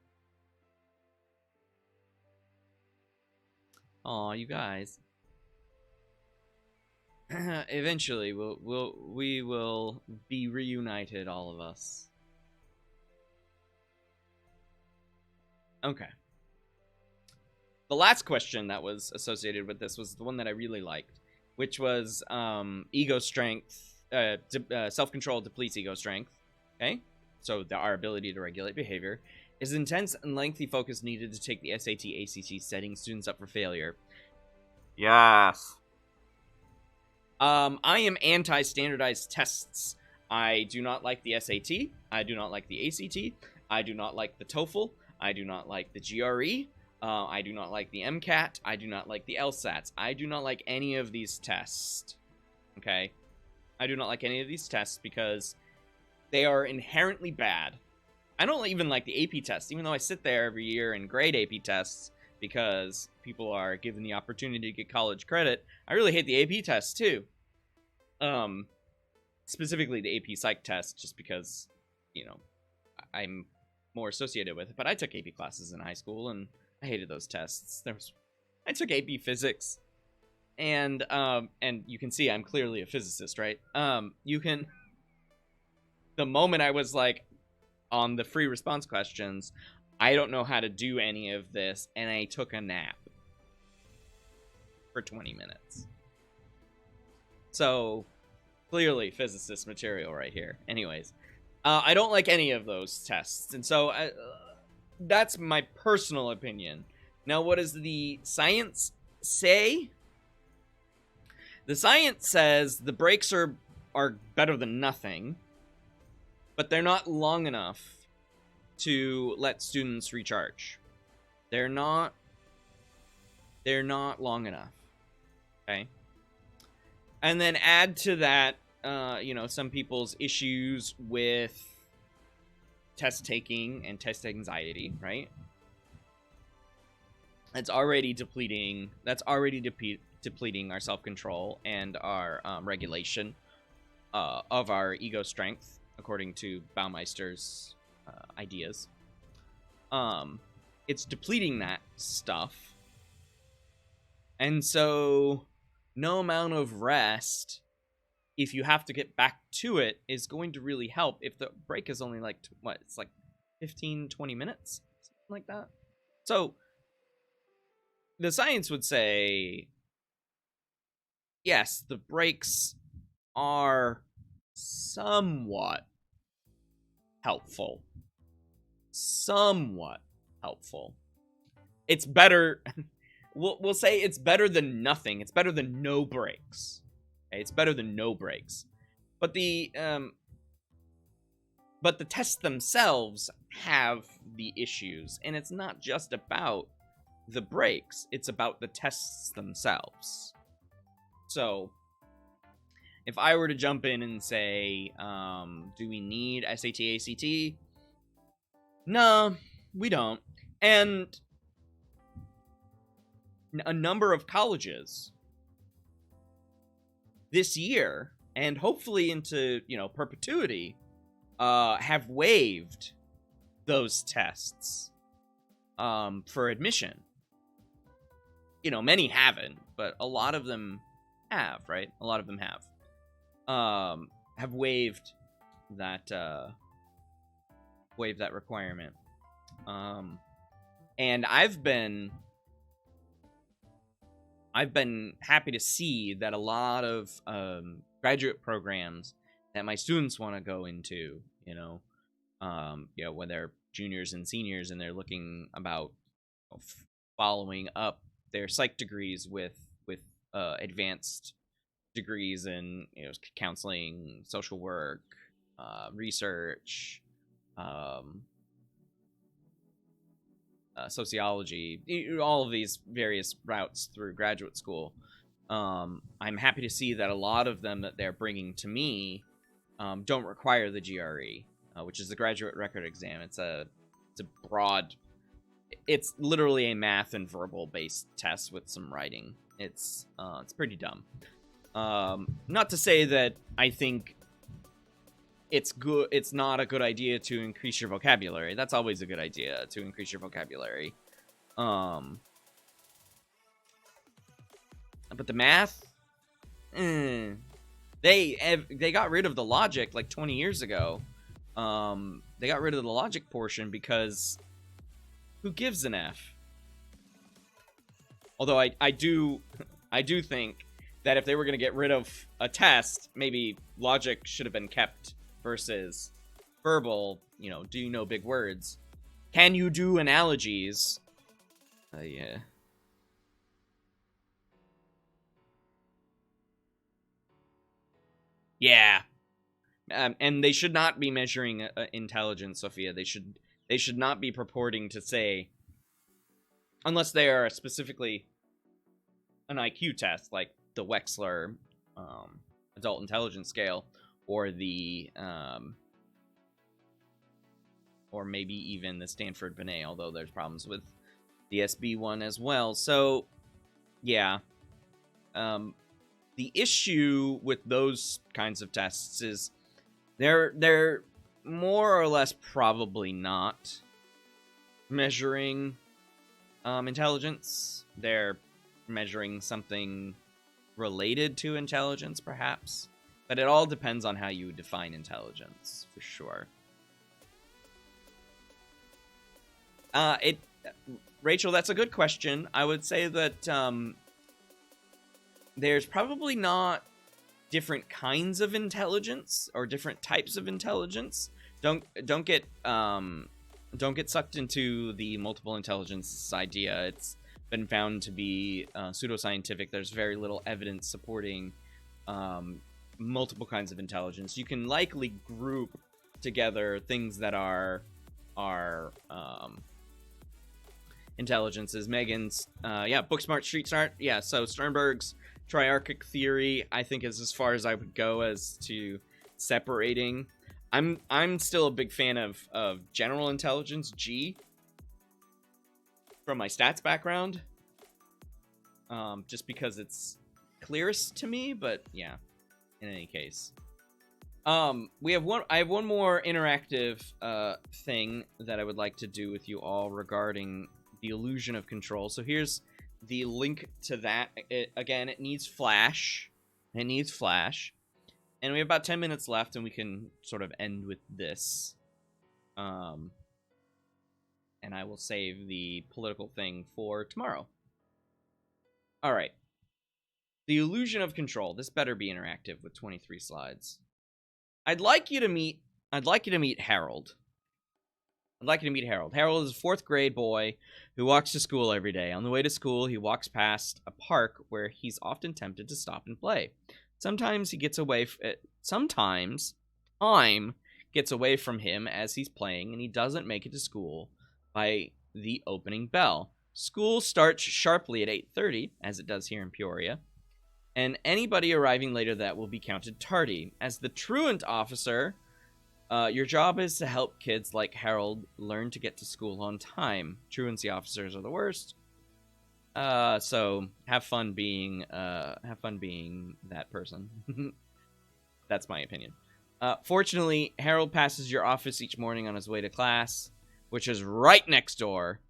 A: Aw, you guys. Eventually, we will be reunited, all of us. Okay. The last question that was associated with this was the one that I really liked, which was ego strength, self-control depletes ego strength. Okay, so our ability to regulate behavior is intense and lengthy focus needed to take the SAT, ACT, setting students up for failure. Yes. I am anti-standardized tests. I do not like the SAT. I do not like the ACT. I do not like the TOEFL. I do not like the GRE. I do not like the MCAT. I do not like the LSATs. I do not like any of these tests. Okay? I do not like any of these tests because they are inherently bad. I don't even like the AP tests, even though I sit there every year and grade AP tests because people are given the opportunity to get college credit. I really hate the AP tests too. Specifically the AP Psych test, just because, you know, I'm more associated with it. But I took AP classes in high school, and I hated those tests. I took AP Physics, and you can see I'm clearly a physicist, right? The moment I was like on the free response questions, I don't know how to do any of this, and I took a nap for 20 minutes. So, clearly physicist material right here. Anyways, I don't like any of those tests, and so that's my personal opinion. Now, what does the science say? The science says the breaks are better than nothing, but they're not long enough to let students recharge. They're not long enough. Okay. And then add to that, some people's issues with test taking and test anxiety, right? That's already depleting our self-control and our regulation of our ego strength, according to Baumeister's ideas. It's depleting that stuff. And so no amount of rest, if you have to get back to it, is going to really help if the break is only like, it's like 15, 20 minutes? Something like that. So the science would say, yes, the breaks are somewhat helpful. It's better. We'll say it's better than nothing. It's better than no breaks. Okay? It's better than no breaks. But the tests themselves have the issues, and it's not just about the breaks. It's about the tests themselves. So, if I were to jump in and say, do we need SAT, ACT? No, we don't. And a number of colleges this year, and hopefully into, perpetuity, have waived those tests for admission. Many haven't, but a lot of them have, right? A lot of them have waived that requirement. And I've been happy to see that a lot of graduate programs that my students want to go into, when they're juniors and seniors and they're looking about following up their psych degrees with advanced degrees in counseling, social work, research, sociology, all of these various routes through graduate school. I'm happy to see that a lot of them that they're bringing to me don't require the GRE, which is the graduate record exam. It's a broad. It's literally a math and verbal based test with some writing. It's pretty dumb. Not to say that I think it's good. It's not a good idea to increase your vocabulary. That's always a good idea, to increase your vocabulary. But the math, they got rid of the logic like 20 years ago. They got rid of the logic portion because who gives an F? Although I do think that if they were going to get rid of a test, maybe logic should have been kept versus verbal. Do you know big words? Can you do analogies? Yeah. Yeah. And they should not be measuring intelligence, Sophia. They should not be purporting to say, unless they are specifically an IQ test, like the Wechsler Adult Intelligence Scale, or the or maybe even the Stanford Binet, although there's problems with the SB one as well. So, yeah. The issue with those kinds of tests is they're more or less probably not measuring intelligence. They're measuring something related to intelligence, perhaps. But it all depends on how you define intelligence, for sure. Rachel, that's a good question. I would say that there's probably not different kinds of intelligence or different types of intelligence. Don't get sucked into the multiple intelligence idea. It's been found to be pseudoscientific. There's very little evidence supporting multiple kinds of intelligence. You can likely group together things that are intelligences. Megan's, book smart, street smart. Yeah, so Sternberg's triarchic theory, I think, is as far as I would go as to separating. I'm still a big fan of general intelligence, G, from my stats background. Just because it's clearest to me, but yeah, in any case. I have one more interactive thing that I would like to do with you all regarding the illusion of control. So here's the link to that. It needs Flash. It needs Flash. And we have about 10 minutes left, and we can sort of end with this. And I will save the political thing for tomorrow. All right. The illusion of control. This better be interactive with 23 slides. I'd like you to meet Harold. Harold is a 4th grade boy who walks to school every day. On the way to school, he walks past a park where he's often tempted to stop and play. Sometimes he gets away. Sometimes time gets away from him as he's playing, and he doesn't make it to school by the opening bell. School starts sharply at 8:30, as it does here in Peoria, and anybody arriving later that will be counted tardy. As the truant officer, your job is to help kids like Harold learn to get to school on time. Truancy officers are the worst. So have fun being that person. That's my opinion. Fortunately, Harold passes your office each morning on his way to class, which is right next door.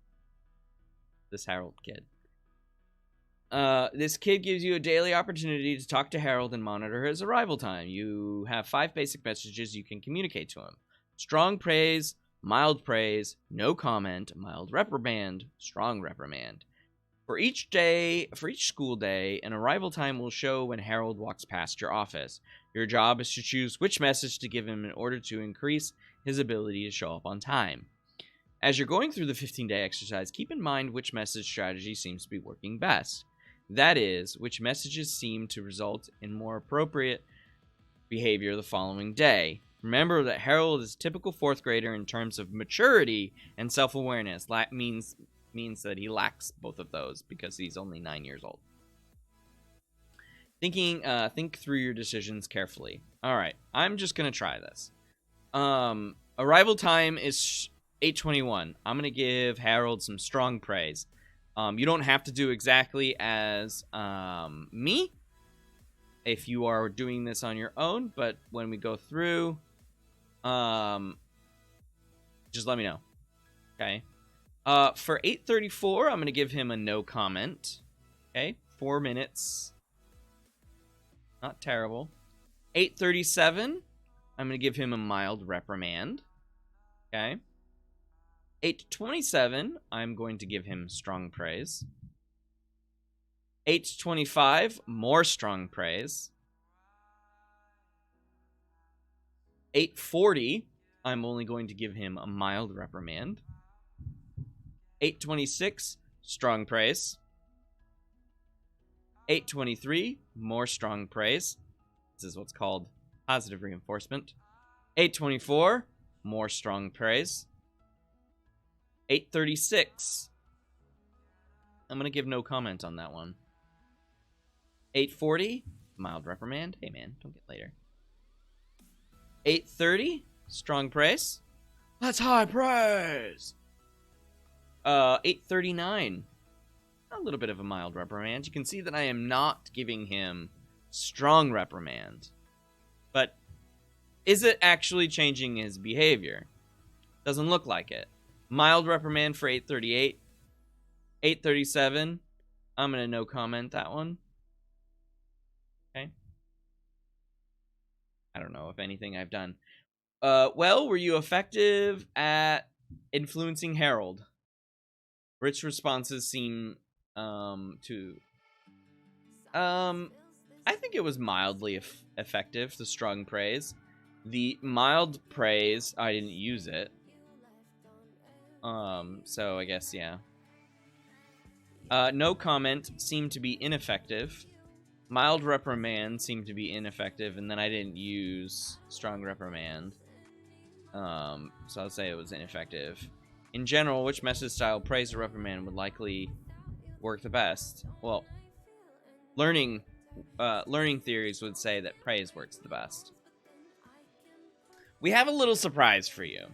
A: This Harold kid. This kid gives you a daily opportunity to talk to Harold and monitor his arrival time. You have 5 basic messages you can communicate to him. Strong praise, mild praise, no comment, mild reprimand, strong reprimand. For each school day, an arrival time will show when Harold walks past your office. Your job is to choose which message to give him in order to increase his ability to show up on time. As you're going through the 15-day exercise, keep in mind which message strategy seems to be working best. That is, which messages seem to result in more appropriate behavior the following day. Remember that Harold is a typical 4th grader in terms of maturity and self-awareness. Means that he lacks both of those because he's only 9 years old. Think through your decisions carefully. All right, I'm just gonna try this. Arrival time is 8:21. I'm gonna give Harold some strong praise. You don't have to do exactly as me if you are doing this on your own, but when we go through, just let me know. Okay. For 8:34, I'm going to give him a no comment. Okay, 4 minutes. Not terrible. 8:37, I'm going to give him a mild reprimand. Okay. 8:27, I'm going to give him strong praise. 8:25, more strong praise. 8:40, I'm only going to give him a mild reprimand. 8:26, strong praise. 8:23, more strong praise. This is what's called positive reinforcement. 8:24, more strong praise. 8:36, I'm going to give no comment on that one. 8:40, mild reprimand. Hey man, don't get later. 8:30, strong praise. That's high praise. 8:39, a little bit of a mild reprimand. You can see that I am not giving him strong reprimand. But is it actually changing his behavior? Doesn't look like it. Mild reprimand for 8:38. 8:37, I'm going to no comment that one. Okay. I don't know if anything I've done. Well, were you effective at influencing Harold? Rich responses seem to... I think it was mildly effective, the strong praise. The mild praise, I didn't use it. So I guess, yeah. No comment seemed to be ineffective. Mild reprimand seemed to be ineffective, and then I didn't use strong reprimand. So I'd say it was ineffective. In general, which message style, praise or reprimand, would likely work the best? Well, learning theories would say that praise works the best. We have a little surprise for you.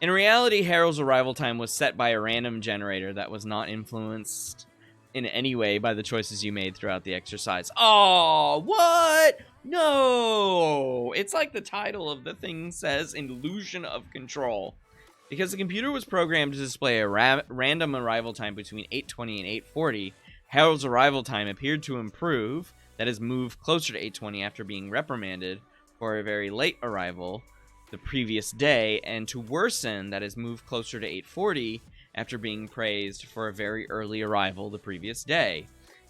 A: In reality, Harold's arrival time was set by a random generator that was not influenced in any way by the choices you made throughout the exercise. Oh, what? No! It's like the title of the thing says, Illusion of Control. Because the computer was programmed to display a random arrival time between 8:20 and 8:40, Harold's arrival time appeared to improve, that is, move closer to 8:20 after being reprimanded for a very late arrival the previous day, and to worsen, that is, move closer to 8:40 after being praised for a very early arrival the previous day.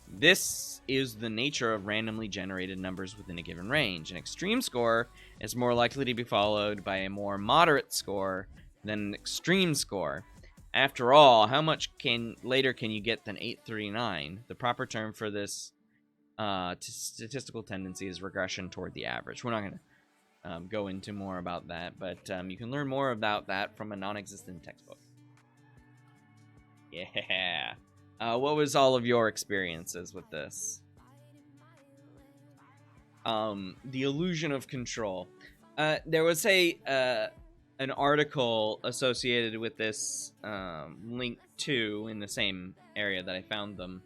A: This is the nature of randomly generated numbers within a given range. An extreme score is more likely to be followed by a more moderate score than an extreme score. After all, how much later can you get than 839? The proper term for this statistical tendency is regression toward the average. We're not going to go into more about that, but you can learn more about that from a non-existent textbook. Yeah. What was all of your experiences with this? The illusion of control. There was an article associated with this link too in the same area that I found them.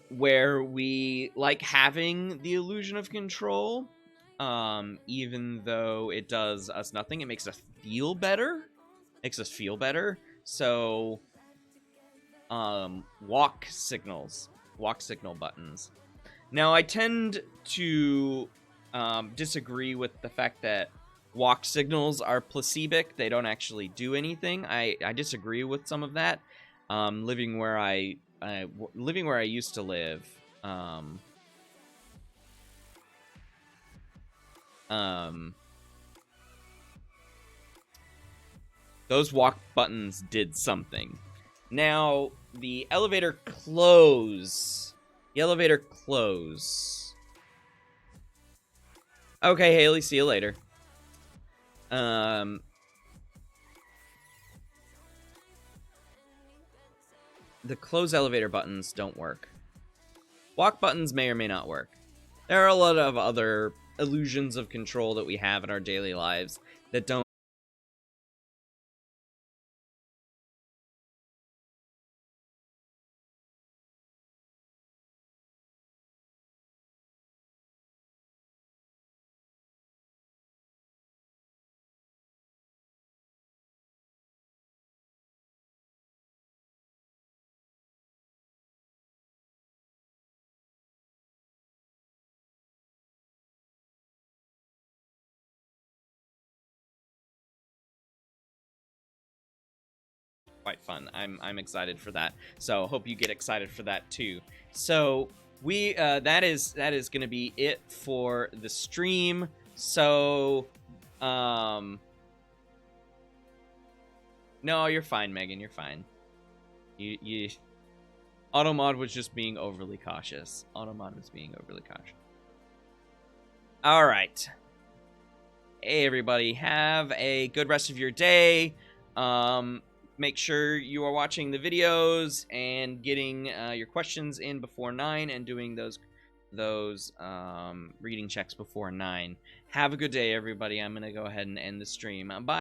A: Where we like having the illusion of control, even though it does us nothing. It makes us feel better. So, walk signal buttons. Now, I tend to disagree with the fact that walk signals are placebic. They don't actually do anything. I disagree with some of that. Living where I used to live, those walk buttons did something. Now, the elevator close. Okay, Haley, see you later. The close elevator buttons don't work. Walk buttons may or may not work. There are a lot of other illusions of control that we have in our daily lives that don't quite fun. I'm excited for that. So hope you get excited for that too. So we that is going to be it for the stream. So no, you're fine, Megan. You're fine. You Automod was just being overly cautious. All right. Hey everybody, have a good rest of your day. Make sure you are watching the videos and getting your questions in before 9 and doing those reading checks before 9. Have a good day, everybody. I'm going to go ahead and end the stream. Bye.